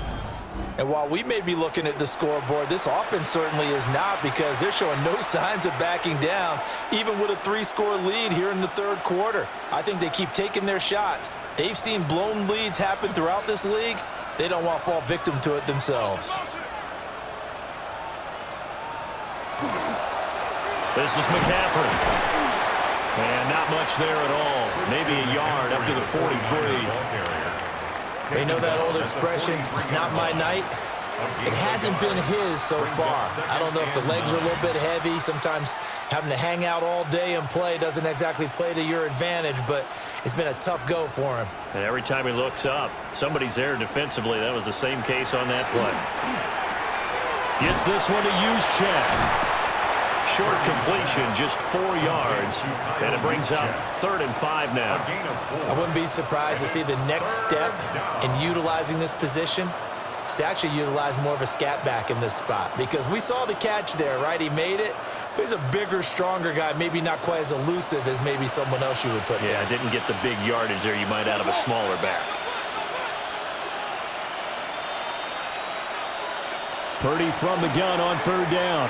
And while we may be looking at the scoreboard, this offense certainly is not, because they're showing no signs of backing down, even with a 3-score lead here in the third quarter. I think they keep taking their shots. They've seen blown leads happen throughout this league. They don't want to fall victim to it themselves. This is McCaffrey. And not much there at all. Maybe a yard up to the 43. You know that old expression, it's not my night? It hasn't been his so far. I don't know if the legs are a little bit heavy. Sometimes having to hang out all day and play doesn't exactly play to your advantage, but it's been a tough go for him. And every time he looks up, somebody's there defensively. That was the same case on that play. Gets this one to Juszczyk. Short completion, just 4 yards, and it brings up 3rd and 5 now. I wouldn't be surprised to see the next step in utilizing this position is to actually utilize more of a scat back in this spot, because we saw the catch there, right? He made it, but he's a bigger, stronger guy, maybe not quite as elusive as maybe someone else you would put there. Yeah, didn't get the big yardage there you might out of a smaller back. Purdy from the gun on 3rd down.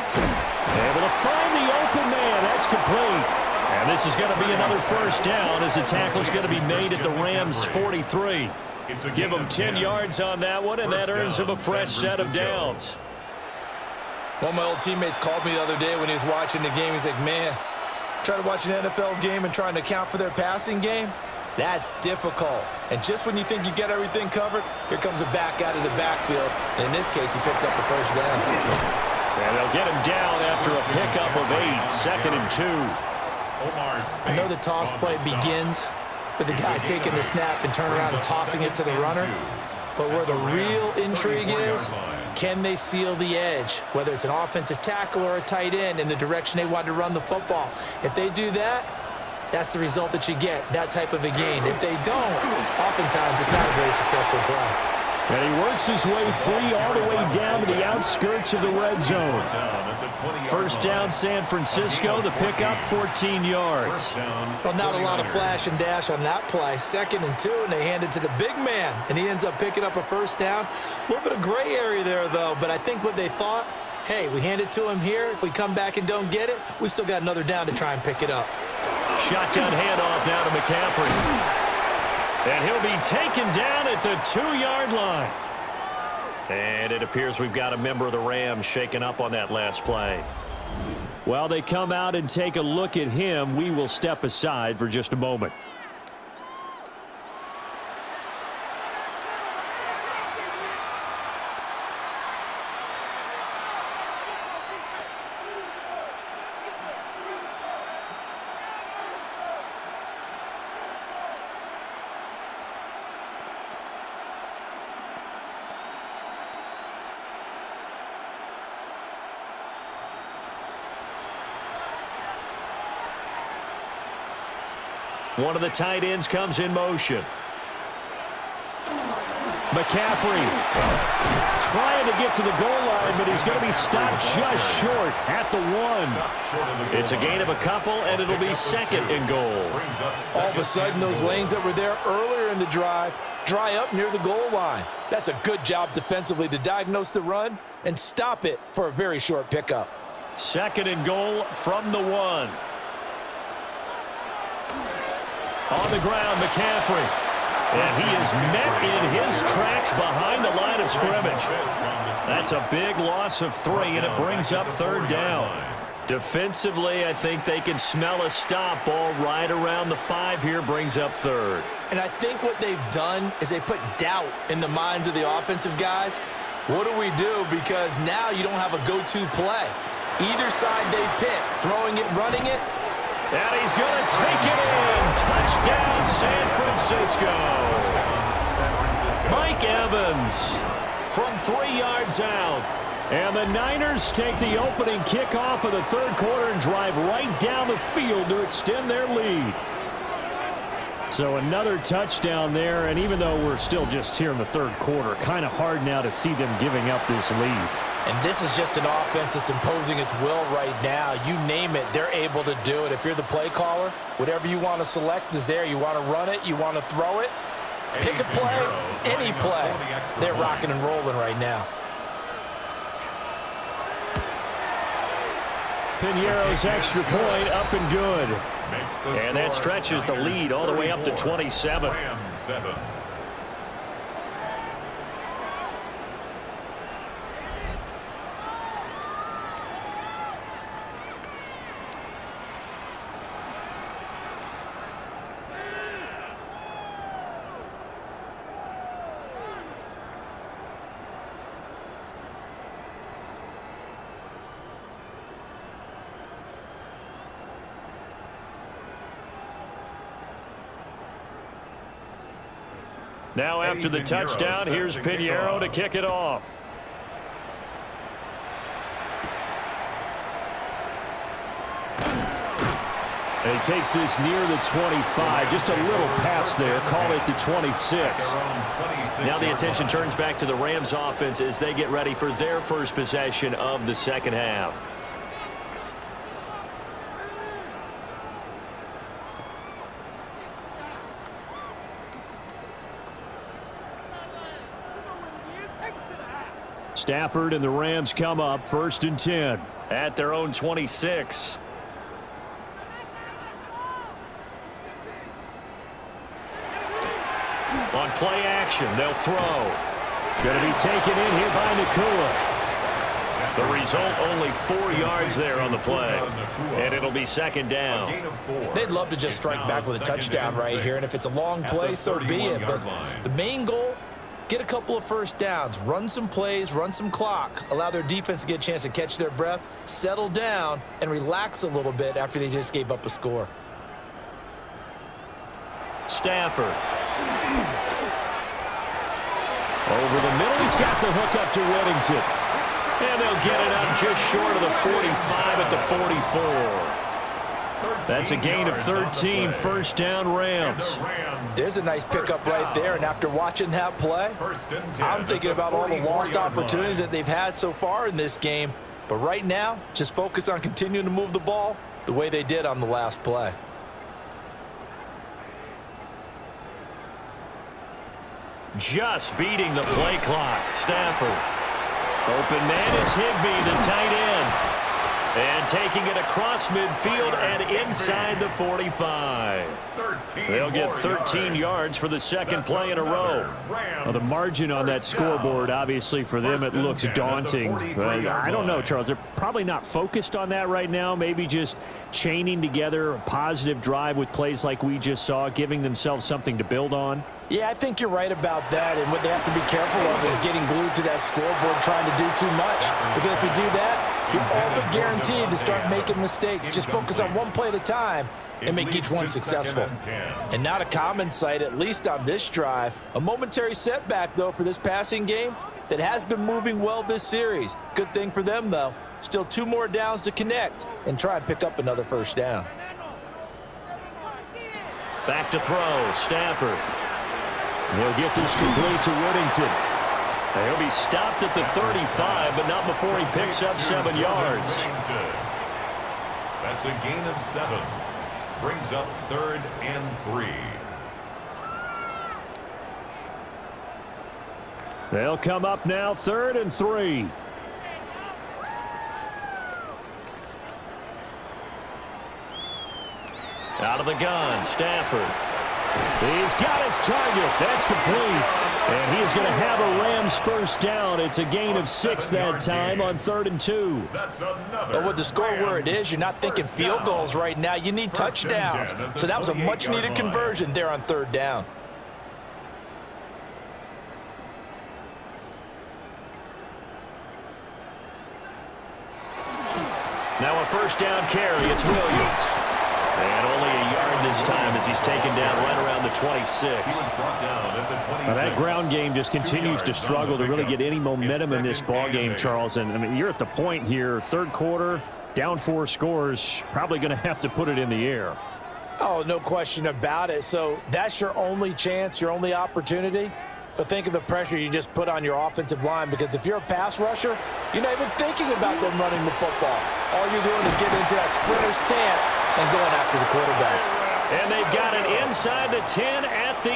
Able to find the open man. That's complete. And this is going to be another first down as the tackle's going to be made at the Rams' 43. Give him 10 yards on that one, and that earns him a fresh set of downs. One of my old teammates called me the other day when he was watching the game. He's like, man, trying to watch an NFL game and trying to account for their passing game? That's difficult. And just when you think you get everything covered, here comes a back out of the backfield. And in this case, he picks up the first down. And they'll get him down after a pickup of 8, 2nd and 2. I know the toss play begins with the guy taking the snap and turning around and tossing it to the runner. But where the real intrigue is, can they seal the edge, whether it's an offensive tackle or a tight end, in the direction they want to run the football? If they do that, that's the result that you get, that type of a gain. If they don't, oftentimes it's not a very successful play. And he works his way free all the way down to the outskirts of the red zone. First down, San Francisco. The pickup, 14 yards. Well, not a lot of flash and dash on that play. 2nd and 2, and they hand it to the big man, and he ends up picking up a first down. A little bit of gray area there, though, but I think what they thought, hey, we hand it to him here. If we come back and don't get it, we still got another down to try and pick it up. Shotgun handoff now to McCaffrey. And he'll be taken down at the 2-yard line. And it appears we've got a member of the Rams shaken up on that last play. While they come out and take a look at him, we will step aside for just a moment. One of the tight ends comes in motion. McCaffrey trying to get to the goal line, but he's going to be stopped just short at the 1. It's a gain of a couple, and it'll be second and goal. All of a sudden, those lanes that were there earlier in the drive dry up near the goal line. That's a good job defensively to diagnose the run and stop it for a very short pickup. Second and goal from the 1. On the ground, McCaffrey. And he is met in his tracks behind the line of scrimmage. That's a big loss of 3, and it brings up third down. Defensively, I think they can smell a stop. Ball right around the 5 here, brings up third. And I think what they've done is they put doubt in the minds of the offensive guys. What do we do? Because now you don't have a go-to play. Either side they pick, throwing it, running it. And he's going to take it in. Touchdown, San Francisco. Mike Evans from 3 yards out. And the Niners take the opening kickoff of the third quarter and drive right down the field to extend their lead. So another touchdown there, and even though we're still just here in the third quarter, kind of hard now to see them giving up this lead. And this is just an offense that's imposing its will right now. You name it, they're able to do it. If you're the play caller, whatever you want to select is there. You want to run it, you want to throw it, pick a play, any play. They're rocking and rolling right now. Piñeiro's extra point up and good. And that stretches the lead all the way up to 27. Now after the touchdown, here's Piñeiro to kick it off. And he takes this near the 25. Just a little pass there. Call it the 26. Now the attention turns back to the Rams offense as they get ready for their first possession of the second half. Stafford and the Rams come up 1st and 10 at their own 26. On play action, they'll throw. Going to be taken in here by Nakua. The result, only 4 yards there on the play. And it'll be second down. They'd love to just strike back with a touchdown right here. And if it's a long play, so be it. But the main goal, get a couple of first downs, run some plays, run some clock, allow their defense to get a chance to catch their breath, settle down, and relax a little bit after they just gave up a score. Stafford. Over the middle, he's got the hook up to Whittington. And they'll get it up just short of the 45 at the 44. That's a gain of 13, first down Rams. There's a nice pickup right there, and after watching that play, I'm thinking about all the lost opportunities that they've had so far in this game. But right now, just focus on continuing to move the ball the way they did on the last play. Just beating the play clock. Stafford. Open man is Higbee, the tight end. And taking it across midfield and inside the 45. They'll get 13 yards for the second play in a row. Well, the margin on that scoreboard, obviously, for them, it looks daunting. But I don't know, Charles. They're probably not focused on that right now. Maybe just chaining together a positive drive with plays like we just saw, giving themselves something to build on. Yeah, I think you're right about that. And what they have to be careful of is getting glued to that scoreboard trying to do too much. Because if you do that, you're all but guaranteed to start making mistakes. Just focus on one play at a time and make each one successful. And not a common sight, at least on this drive. A momentary setback, though, for this passing game that has been moving well this series. Good thing for them, though. Still 2 more downs to connect and try and pick up another first down. Back to throw, Stafford. He'll get this complete to Whittington. He'll be stopped at the 35, but not before he picks up 7 yards. That's a gain of 7. Brings up 3rd and 3. They'll come up now, 3rd and 3. Out of the gun, Stafford. He's got his target. That's complete. And he is going to have a Rams first down. It's a gain of 6 that time on 3rd and 2. But with the score where it is, you're not thinking field goals right now. You need touchdowns. So that was a much-needed conversion there on 3rd down. Now a first down carry. It's Williams. And only a yard this time as he's taken down right around the 26. Well, that ground game just continues to struggle to really get any momentum in this ball game, Charles. And I mean, you're at the point here, 3rd quarter, down 4 scores, probably going to have to put it in the air. Oh, no question about it. So that's your only chance, your only opportunity. But think of the pressure you just put on your offensive line, because if you're a pass rusher, you're not even thinking about them running the football. All you're doing is getting into that sprinter stance and going after the quarterback. And they've got it inside the 10 at the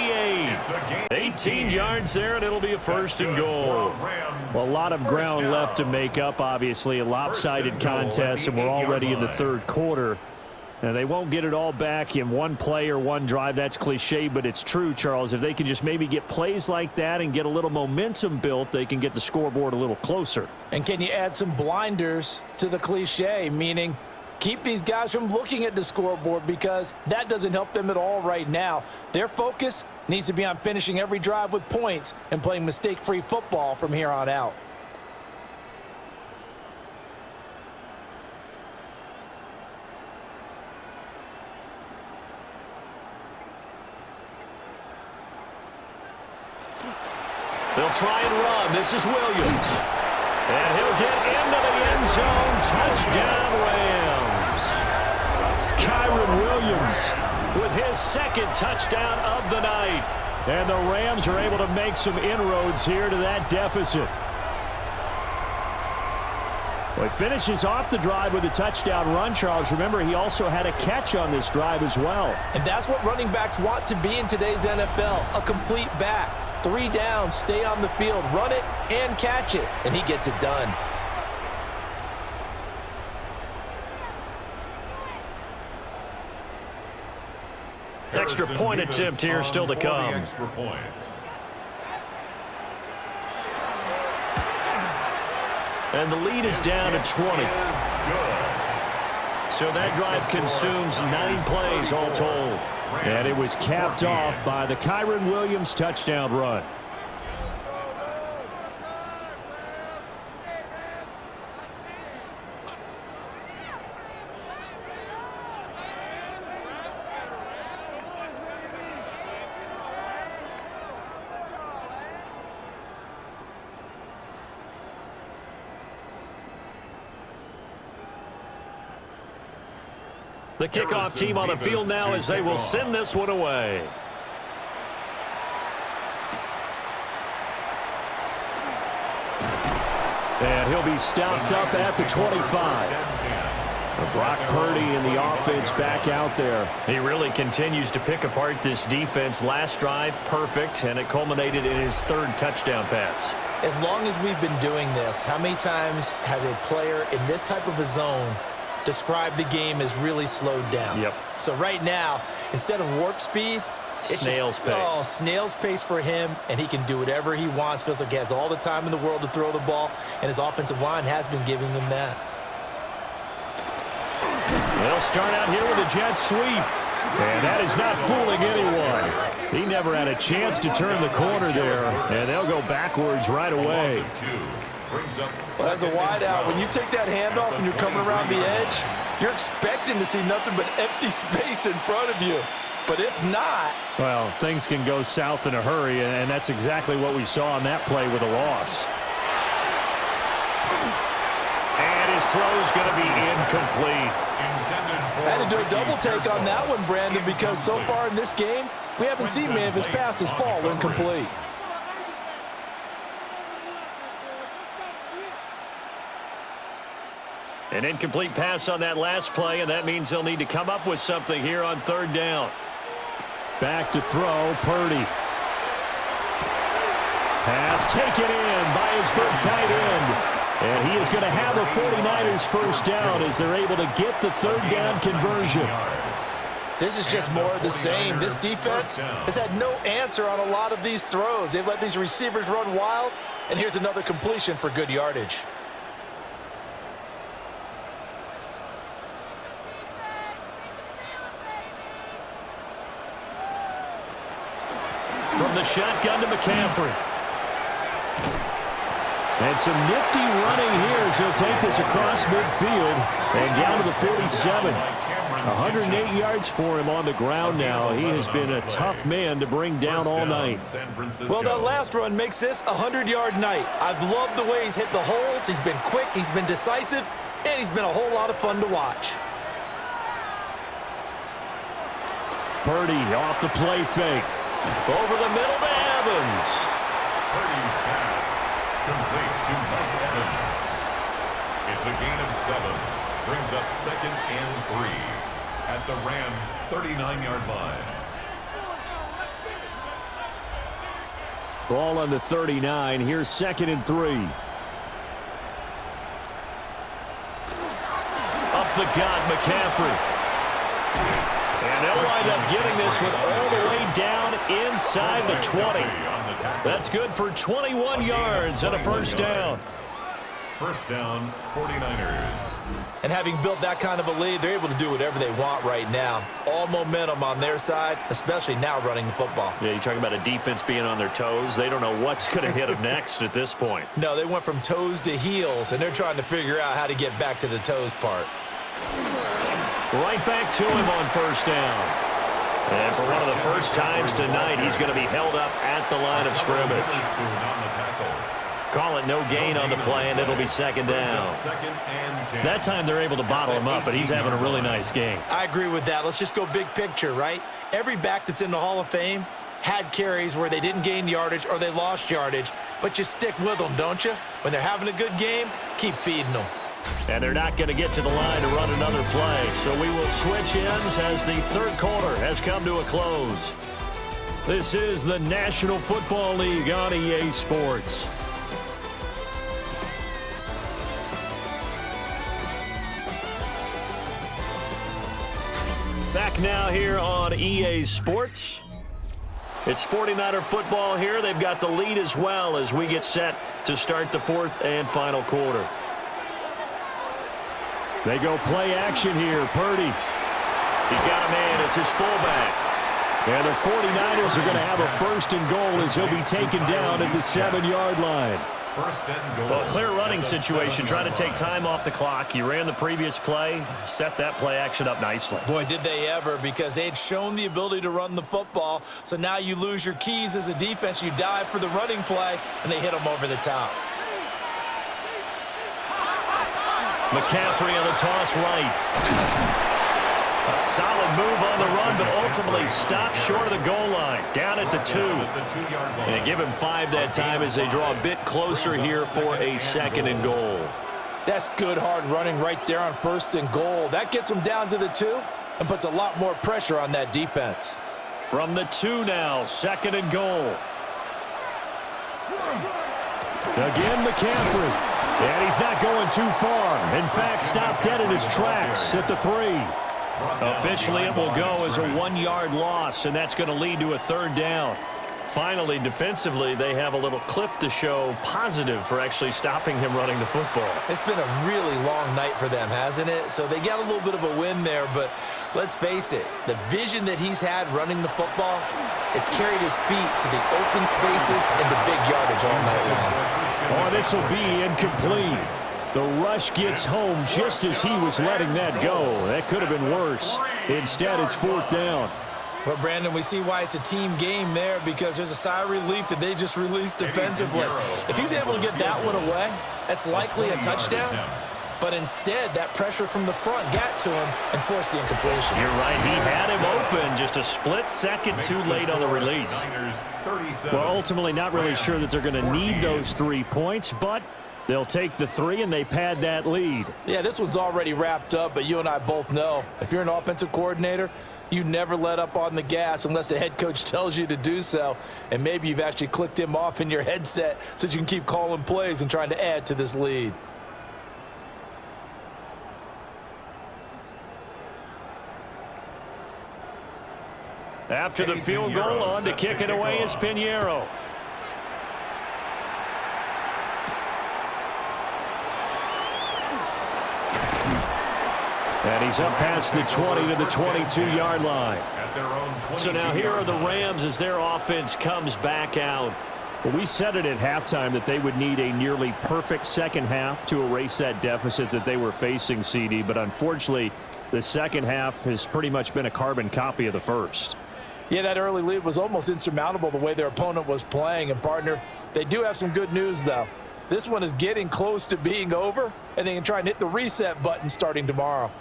8. 18 yards there, and it'll be a 1st and goal. Well, a lot of ground left to make up, obviously. A lopsided contest, and we're already in the 3rd quarter. Now, they won't get it all back in one play or one drive. That's cliche, but it's true, Charles. If they can just maybe get plays like that and get a little momentum built, they can get the scoreboard a little closer. And can you add some blinders to the cliche, meaning keep these guys from looking at the scoreboard, because that doesn't help them at all right now. Their focus needs to be on finishing every drive with points and playing mistake-free football from here on out. They'll try and run. This is Williams. And he'll get into the end zone. Touchdown, Rams. Kyron Williams with his 2nd touchdown of the night. And the Rams are able to make some inroads here to that deficit. Well, he finishes off the drive with a touchdown run, Charles. Remember, he also had a catch on this drive as well. And that's what running backs want to be in today's NFL, a complete back. 3 downs, stay on the field, run it, and catch it. And he gets it done. Extra point attempt here still to come. And the lead is down to 20. So that drive consumes 9 plays all told. And it was capped off by the Kyron Williams touchdown run. The kickoff team on the field now as they will send this one away. And he'll be stopped up at the 25. Brock Purdy and the offense back out there. He really continues to pick apart this defense. Last drive, perfect, and it culminated in his 3rd touchdown pass. As long as we've been doing this, how many times has a player in this type of a zone described the game as really slowed down? Yep. So right now, instead of warp speed, it's snail's pace. Oh, snail's pace for him, and he can do whatever he wants. Feels like he has all the time in the world to throw the ball, and his offensive line has been giving him that. They'll start out here with a jet sweep. And that is not fooling anyone. He never had a chance to turn the corner there, and they'll go backwards right away. Well, as a wideout, when you take that handoff and you're coming around the edge, you're expecting to see nothing but empty space in front of you. But if not... Well, things can go south in a hurry, and that's exactly what we saw on that play with a loss. And his throw's going to be incomplete. I had to do a double take on that one, Brandon, because so far in this game, we haven't seen many of his passes fall incomplete. An incomplete pass on that last play, and that means they'll need to come up with something here on third down. Back to throw, Purdy. Pass taken in by his big tight end. And he is going to have a 49ers first down as they're able to get the third down conversion. This is just more of the same. This defense has had no answer on a lot of these throws. They've let these receivers run wild, and here's another completion for good yardage. From the shotgun to McCaffrey. And some nifty running here as he'll take this across midfield and down to the 47. 108 yards for him on the ground now. He has been a tough man to bring down all night. Well, that last run makes this a 100-yard night. I've loved the way he's hit the holes. He's been quick, he's been decisive, and he's been a whole lot of fun to watch. Purdy off the play fake. Over the middle to Evans. Purdy's pass complete to Mike Evans. It's a gain of 7. Brings up 2nd and 3 at the Rams' 39-yard line. Ball on the 39. Here's 2nd and 3. Up the gut, McCaffrey. And they'll wind up getting this one all the way down inside the 20. That's good for 21 yards and a first down. First down, 49ers. And having built that kind of a lead, they're able to do whatever they want right now. All momentum on their side, especially now running the football. Yeah, you're talking about a defense being on their toes. They don't know what's going to hit them next at this point. No, they went from toes to heels, and they're trying to figure out how to get back to the toes part. Right back to him on first down. And for one of the first times tonight, he's going to be held up at the line of scrimmage. Call it no gain on the play, and it'll be 2nd down. That time they're able to bottle him up, but he's having a really nice game. I agree with that. Let's just go big picture, right? Every back that's in the Hall of Fame had carries where they didn't gain yardage or they lost yardage, but you stick with them, don't you? When they're having a good game, keep feeding them. And they're not going to get to the line to run another play. So we will switch ends as the third quarter has come to a close. This is the National Football League on EA Sports. Back now here on EA Sports. It's 49er football here. They've got the lead as well as we get set to start the fourth and final quarter. They go play action here. Purdy. He's got a man. It's his fullback. And the 49ers are going to have a 1st and goal as he'll be taken down at the 7-yard line. First and goal. Well, clear running situation. Trying to take time off the clock. He ran the previous play. Set that play action up nicely. Boy, did they ever, because they had shown the ability to run the football. So now you lose your keys as a defense. You dive for the running play, and they hit them over the top. McCaffrey on the toss right. A solid move on the run, but ultimately stopped short of the goal line. Down at the 2. And they give him 5 that time as they draw a bit closer here for a 2nd and goal. That's good hard running right there on 1st and goal. That gets them down to the 2 and puts a lot more pressure on that defense. From the 2 now, 2nd and goal. Again, McCaffrey. And he's not going too far. In fact, stopped dead in his tracks at the 3. Officially, it will go as a 1-yard loss, and that's going to lead to a 3rd down. Finally, defensively, they have a little clip to show positive for actually stopping him running the football. It's been a really long night for them, hasn't it? So they got a little bit of a win there, but let's face it, the vision that he's had running the football has carried his feet to the open spaces and the big yardage all night long. Oh, this will be incomplete. The rush gets home just as he was letting that go. That could have been worse. Instead, it's 4th down. Well, Brandon, we see why it's a team game there, because there's a sigh of relief that they just released defensively. If he's able to get that one away, that's likely a touchdown. But instead, that pressure from the front got to him and forced the incompletion. You're right. He had him open just a split second too late on the release. Well, ultimately, not really sure that they're going to need those 3 points, but they'll take the 3 and they pad that lead. Yeah, this one's already wrapped up, but you and I both know if you're an offensive coordinator, you never let up on the gas unless the head coach tells you to do so. And maybe you've actually clicked him off in your headset so that you can keep calling plays and trying to add to this lead. After the field goal, on to kick it away is Pinheiro. And he's up past the 20 to the 22-yard line. So now here are the Rams as their offense comes back out. Well, we said it at halftime that they would need a nearly perfect second half to erase that deficit that they were facing, CD. But unfortunately, the second half has pretty much been a carbon copy of the first. Yeah, that early lead was almost insurmountable the way their opponent was playing. And, partner, they do have some good news, though. This one is getting close to being over, and they can try and hit the reset button starting tomorrow.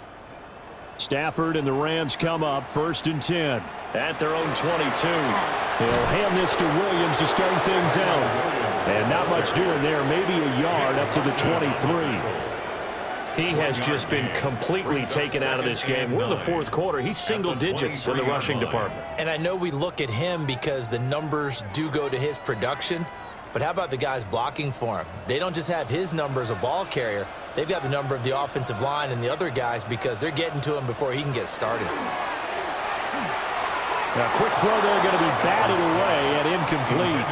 Stafford and the Rams come up 1st and 10 at their own 22. They'll hand this to Williams to start things out. And not much doing there, maybe a yard up to the 23. He has just been completely taken out of this game. We're in the 4th quarter. He's single digits in the rushing department. And I know we look at him because the numbers do go to his production. But how about the guys blocking for him? They don't just have his number as a ball carrier. They've got the number of the offensive line and the other guys because they're getting to him before he can get started. A quick throw there going to be batted away and incomplete.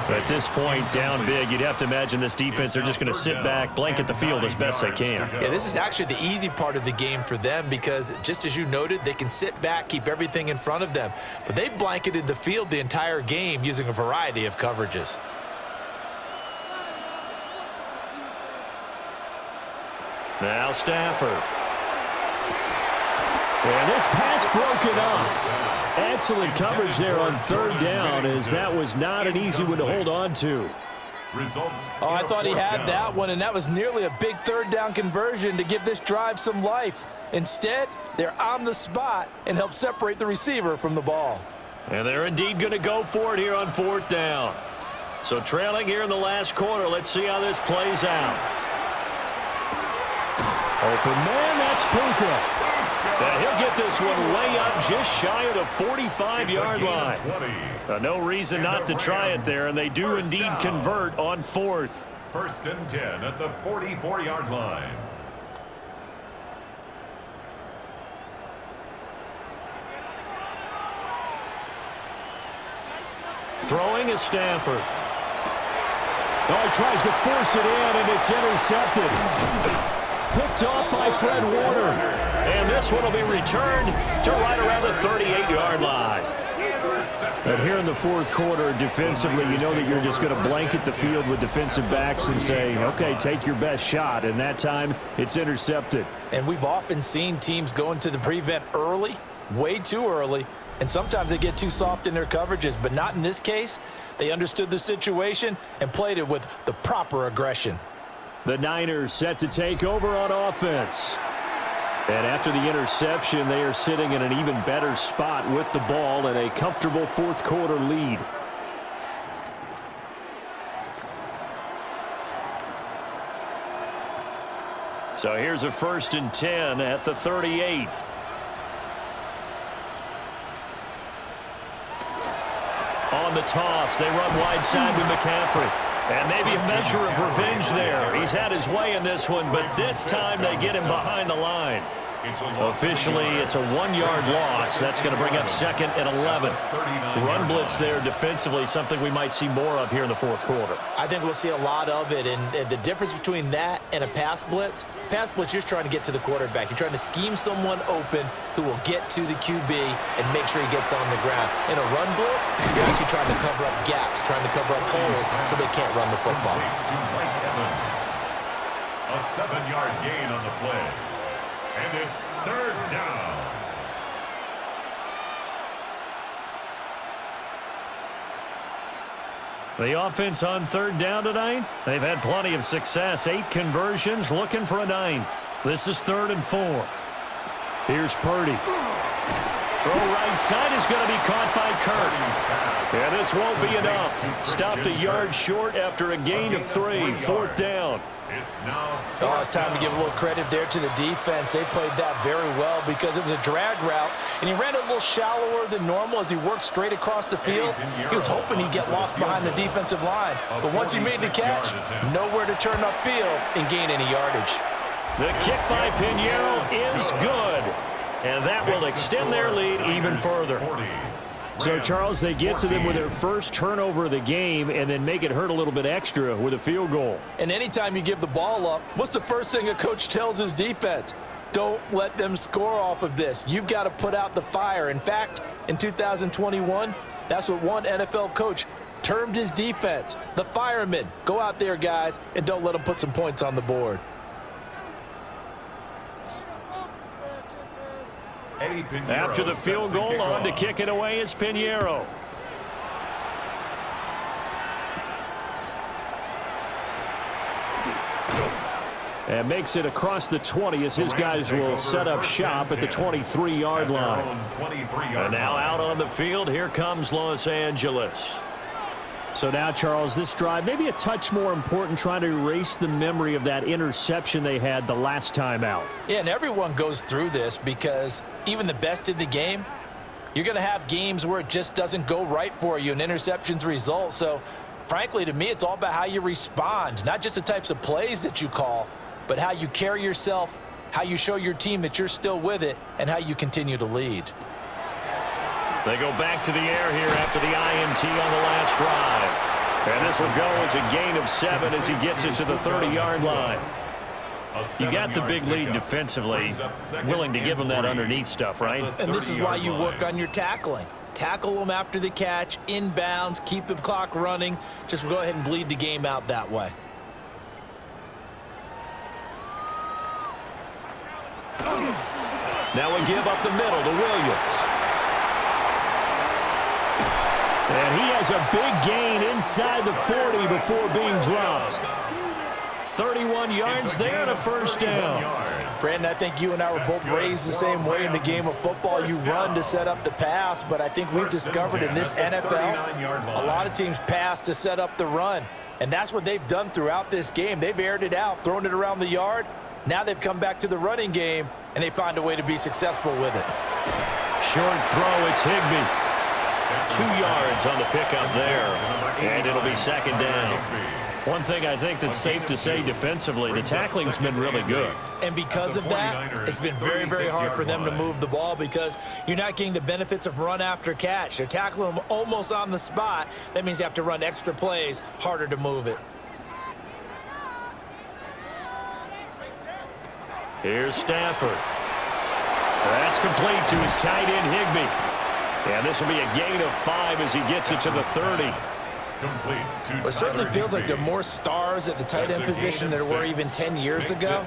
At this point, down big, you'd have to imagine this defense are just going to sit back, blanket the field as best they can. Yeah, this is actually the easy part of the game for them because, just as you noted, they can sit back, keep everything in front of them. But they've blanketed the field the entire game using a variety of coverages. Now Stafford. And this pass broken up. Excellent coverage there on 3rd down, as that was not an easy one to hold on to. Oh, I thought he had that one, and that was nearly a big 3rd down conversion to give this drive some life. Instead, they're on the spot and help separate the receiver from the ball. And they're indeed going to go for it here on 4th down. So trailing here in the last quarter, let's see how this plays out. Open man, that's Puka. And he'll get this one way up just shy of the 45-yard line. No reason not to try it there, and they do indeed convert on 4th. 1st and 10 at the 44-yard line. Throwing is Stafford. Oh, he tries to force it in, and it's intercepted. Picked off by Fred Warner. And this one will be returned to right around the 38-yard line. And here in the 4th quarter, defensively, you know that you're just going to blanket the field with defensive backs and say, okay, take your best shot. And that time, it's intercepted. And we've often seen teams go into the prevent early, way too early, and sometimes they get too soft in their coverages, but not in this case. They understood the situation and played it with the proper aggression. The Niners set to take over on offense. And after the interception, they are sitting in an even better spot with the ball and a comfortable 4th quarter lead. So here's a 1st and 10 at the 38. On the toss, they run wide side with McCaffrey. And maybe a measure of revenge there. He's had his way in this one, but this time they get him behind the line. Officially, it's a 1-yard loss. That's going to bring up second and 11. Run blitz there defensively, something we might see more of here in the fourth quarter. I think we'll see a lot of it, and the difference between that and a pass blitz, you're just trying to get to the quarterback. You're trying to scheme someone open who will get to the QB and make sure he gets on the ground. In a run blitz, you're actually trying to cover up gaps, trying to cover up holes so they can't run the football. A 7-yard gain on the play. And it's third down. The offense on third down tonight, they've had plenty of success. 8 conversions, looking for a 9th. This is 3rd and 4. Here's Purdy. Throw right side is going to be caught by Kirk. Yeah, this won't be enough. Stopped a yard short after a gain of 3. 4th down. It's time to give a little credit there to the defense. They played that very well because it was a drag route, and he ran it a little shallower than normal as he worked straight across the field. He was hoping he'd get lost behind the defensive line, but once he made the catch, nowhere to turn upfield and gain any yardage. The kick by Pinheiro is good, and that will extend their lead even further. So, Charles, they get to them with their first turnover of the game and then make it hurt a little bit extra with a field goal. And anytime you give the ball up, what's the first thing a coach tells his defense? Don't let them score off of this. You've got to put out the fire. In fact, in 2021, that's what one NFL coach termed his defense, the firemen. Go out there, guys, and don't let them put some points on the board. After the field goal, on to kick it away is Pinheiro. And makes it across the 20 as his guys will set up shop at the 23-yard line. And now out on the field, here comes Los Angeles. So now, Charles, this drive maybe a touch more important, trying to erase the memory of that interception they had the last time out. Yeah, and everyone goes through this because even the best in the game, you're going to have games where it just doesn't go right for you and interceptions result. So, frankly, to me, it's all about how you respond, not just the types of plays that you call, but how you carry yourself, how you show your team that you're still with it, and how you continue to lead. They go back to the air here after the INT on the last drive. And this will go as a gain of 7 as he gets it to the 30-yard line. You got the big lead defensively, willing to give them that underneath stuff, right? And this is why you work on your tackling. Tackle them after the catch, inbounds, keep the clock running. Just go ahead and bleed the game out that way. Now we give up the middle to Williams. And he has a big gain inside the 40 before being dropped. 31 yards there and a first down. Brandon, I think you and I were both raised the same way in the game of football. You run to set up the pass, but I think we've discovered in this NFL, a lot of teams pass to set up the run. And that's what they've done throughout this game. They've aired it out, thrown it around the yard. Now they've come back to the running game, and they find a way to be successful with it. Short throw, it's Higbee. 2 yards on the pickup there, and it'll be second down. One thing I think that's safe to say defensively, the tackling's been really good. And because of that, it's been very, very hard for them to move the ball because you're not getting the benefits of run after catch. They're tackling them almost on the spot. That means you have to run extra plays, harder to move it. Here's Stafford. That's complete to his tight end, Higbee. And this will be a gain of 5 as he gets it to the 30. It certainly feels like there are more stars at the tight end position than there were even 10 years ago.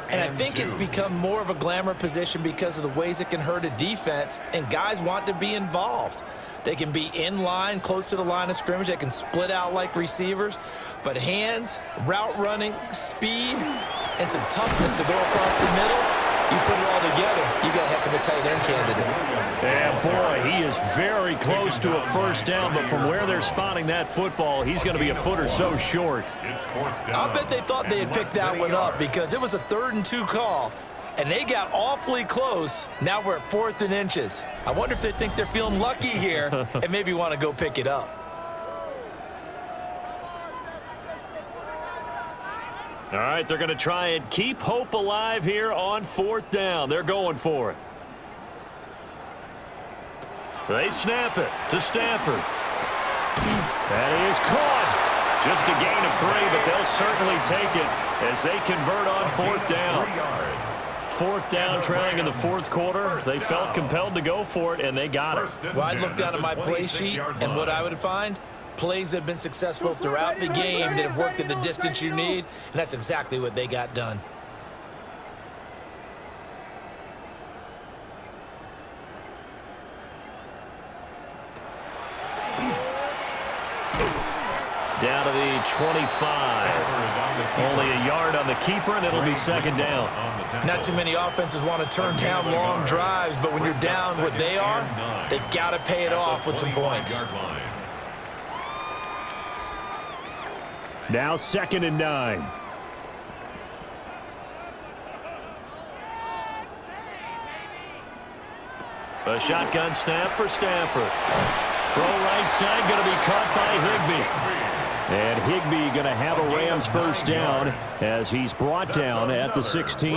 And I think it's become more of a glamour position because of the ways it can hurt a defense, and guys want to be involved. They can be in line, close to the line of scrimmage. They can split out like receivers. But hands, route running, speed, and some toughness to go across the middle, you put it all together, you got a heck of a tight end candidate. Yeah, boy, he is very close to a first down, but from where they're spotting that football, he's going to be a foot or so short. I bet they thought they had picked that one up because it was a 3rd and 2 call, and they got awfully close. Now we're at 4th and inches. I wonder if they think they're feeling lucky here and maybe want to go pick it up. All right, they're going to try and keep hope alive here on 4th down. They're going for it. They snap it to Stafford. That is caught. Just a gain of 3, but they'll certainly take it as they convert on 4th down. 4th down, trailing in the 4th quarter. They felt compelled to go for it, and they got it. Well, I'd look down at my play sheet, and what I would find, plays that have been successful throughout the game that have worked at the distance you need, and that's exactly what they got done. Down to the 25. Only a yard on the keeper, and it'll be 2nd down. Not too many offenses want to turn down long drives, but when you're down what they are, they've got to pay it off with some points. Now 2nd and 9. A shotgun snap for Stafford. Throw right side, going to be caught by Higbee. And Higbee going to have a Rams 1st down as he's brought down at the 16.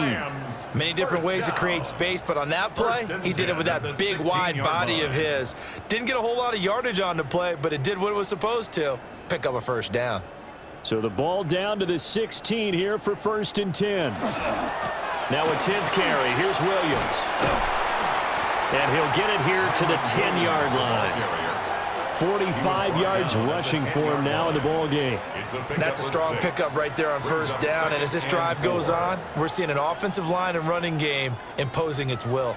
Many different ways to create space, but on that play, he did it with that big, wide body of his. Didn't get a whole lot of yardage on the play, but it did what it was supposed to, pick up a 1st down. So the ball down to the 16 here for 1st and 10. Now a 10th carry. Here's Williams. And he'll get it here to the 10-yard line. 45 yards rushing for him now in the ball game. That's a strong pickup right there on 1st down, and as this drive goes on, we're seeing an offensive line and running game imposing its will.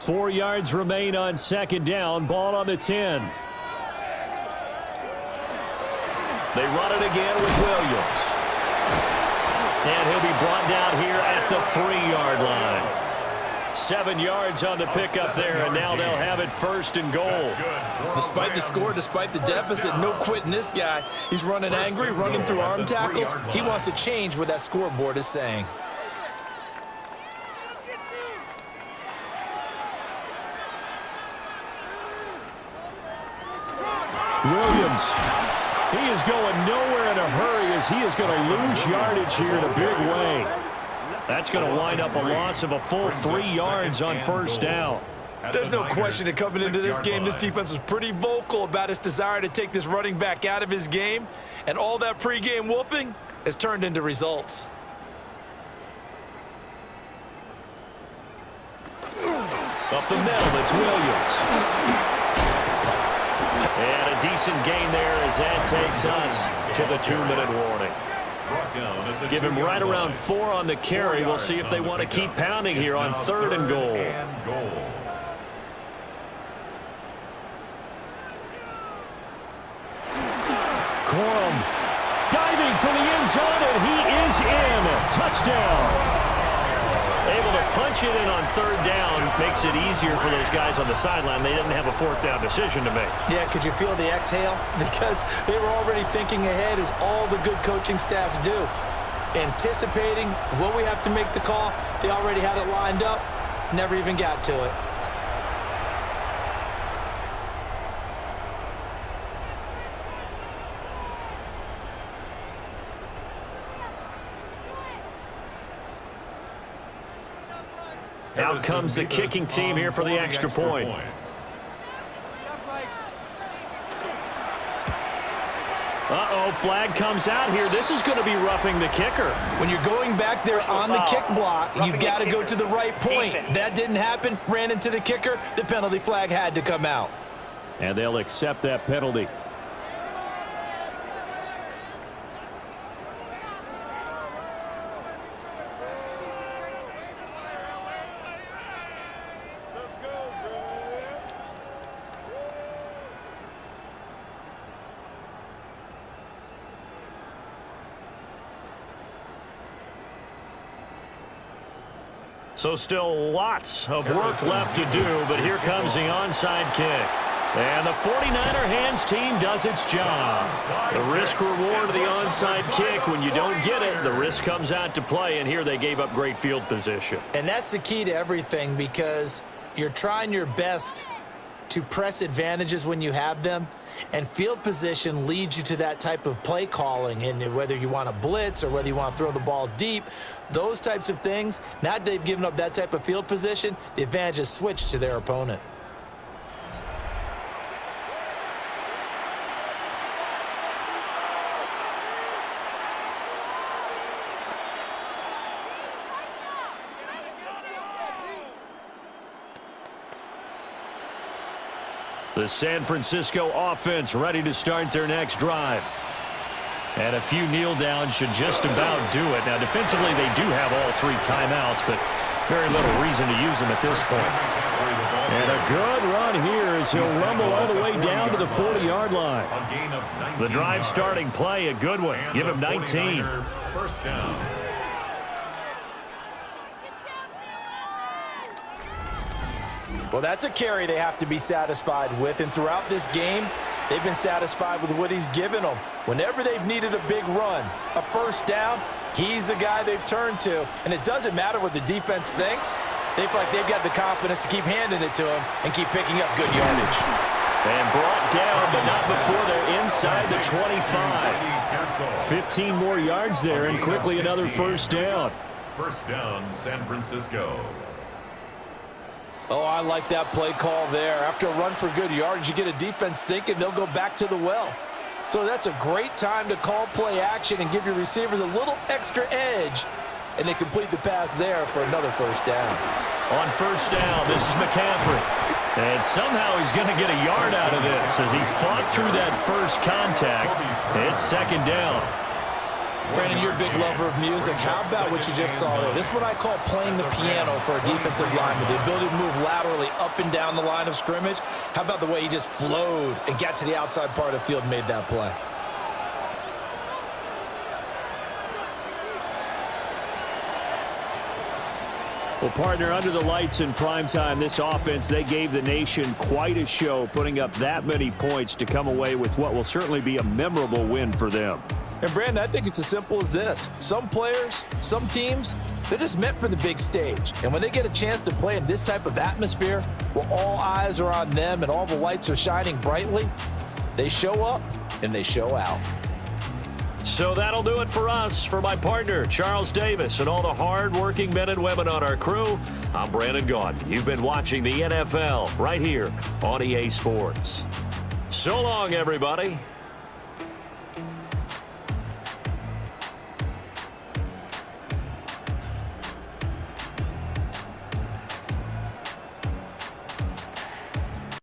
4 yards remain on 2nd down. Ball on the 10. They run it again with Williams. And he'll be brought down here at the 3-yard line. 7 yards on the pickup there, and now they'll have it 1st and goal. Despite the score, despite the deficit, no quitting this guy. He's running angry, running through arm tackles. He wants to change what that scoreboard is saying. Williams, he is going nowhere in a hurry as he is going to lose yardage here in a big way. That's going to wind up a loss of a full 3 yards on 1st down. There's no question that coming into this game, this defense was pretty vocal about its desire to take this running back out of his game, and all that pregame wolfing has turned into results. Up the middle, it's Williams. And a decent gain there as that takes us to the 2-minute warning. Give him right around 4 on the carry. We'll see if they want to keep pounding here on 3rd and goal. Corum diving for the end zone, and he is in. Touchdown. Able to punch it in on 3rd down. Makes it easier for those guys on the sideline. They didn't have a 4th down decision to make. Yeah, could you feel the exhale? Because they were already thinking ahead, as all the good coaching staffs do. Anticipating what we have to make the call. They already had it lined up. Never even got to it. Out comes the kicking team here for the extra point. Uh-oh, flag comes out here. This is going to be roughing the kicker. When you're going back there on the kick block, you've got to go to the right point. That didn't happen. Ran into the kicker. The penalty flag had to come out. And they'll accept that penalty. So still lots of work left to do, but here comes the onside kick. And the 49er hands team does its job. The risk reward of the onside kick, when you don't get it, the risk comes out to play, and here they gave up great field position. And that's the key to everything, because you're trying your best to press advantages when you have them, and field position leads you to that type of play calling, and whether you want to blitz or whether you want to throw the ball deep, those types of things. Now that they've given up that type of field position, the advantage is switched to their opponent. The San Francisco offense ready to start their next drive. And a few kneel downs should just about do it. Now, defensively, they do have all 3 timeouts, but very little reason to use them at this point. And a good run here as he'll rumble all the way down to the 40-yard line. The drive starting play, a good one. Give him 19. First down. Well, that's a carry they have to be satisfied with, and throughout this game, they've been satisfied with what he's given them. Whenever they've needed a big run, a first down, he's the guy they've turned to, and it doesn't matter what the defense thinks. They feel like they've got the confidence to keep handing it to him and keep picking up good yardage. And brought down, but not before they're inside the 25. 15 more yards there, and quickly another first down. First down, San Francisco. Oh, I like that play call there. After a run for good yardage, you get a defense thinking they'll go back to the well. So that's a great time to call play action and give your receivers a little extra edge. And they complete the pass there for another first down. On first down, this is McCaffrey. And somehow he's going to get a yard out of this as he fought through that first contact. It's second down. Brandon, you're a big lover of music. How about what you just saw there? This is what I call playing the piano for a defensive lineman. The ability to move laterally up and down the line of scrimmage. How about the way he just flowed and got to the outside part of the field and made that play? Well, partner, under the lights in primetime, this offense, they gave the nation quite a show, putting up that many points to come away with what will certainly be a memorable win for them. And, Brandon, I think it's as simple as this. Some players, some teams, they're just meant for the big stage. And when they get a chance to play in this type of atmosphere where all eyes are on them and all the lights are shining brightly, they show up and they show out. So that'll do it for us. For my partner, Charles Davis, and all the hard-working men and women on our crew, I'm Brandon Gaudin. You've been watching the NFL right here on EA Sports. So long, everybody.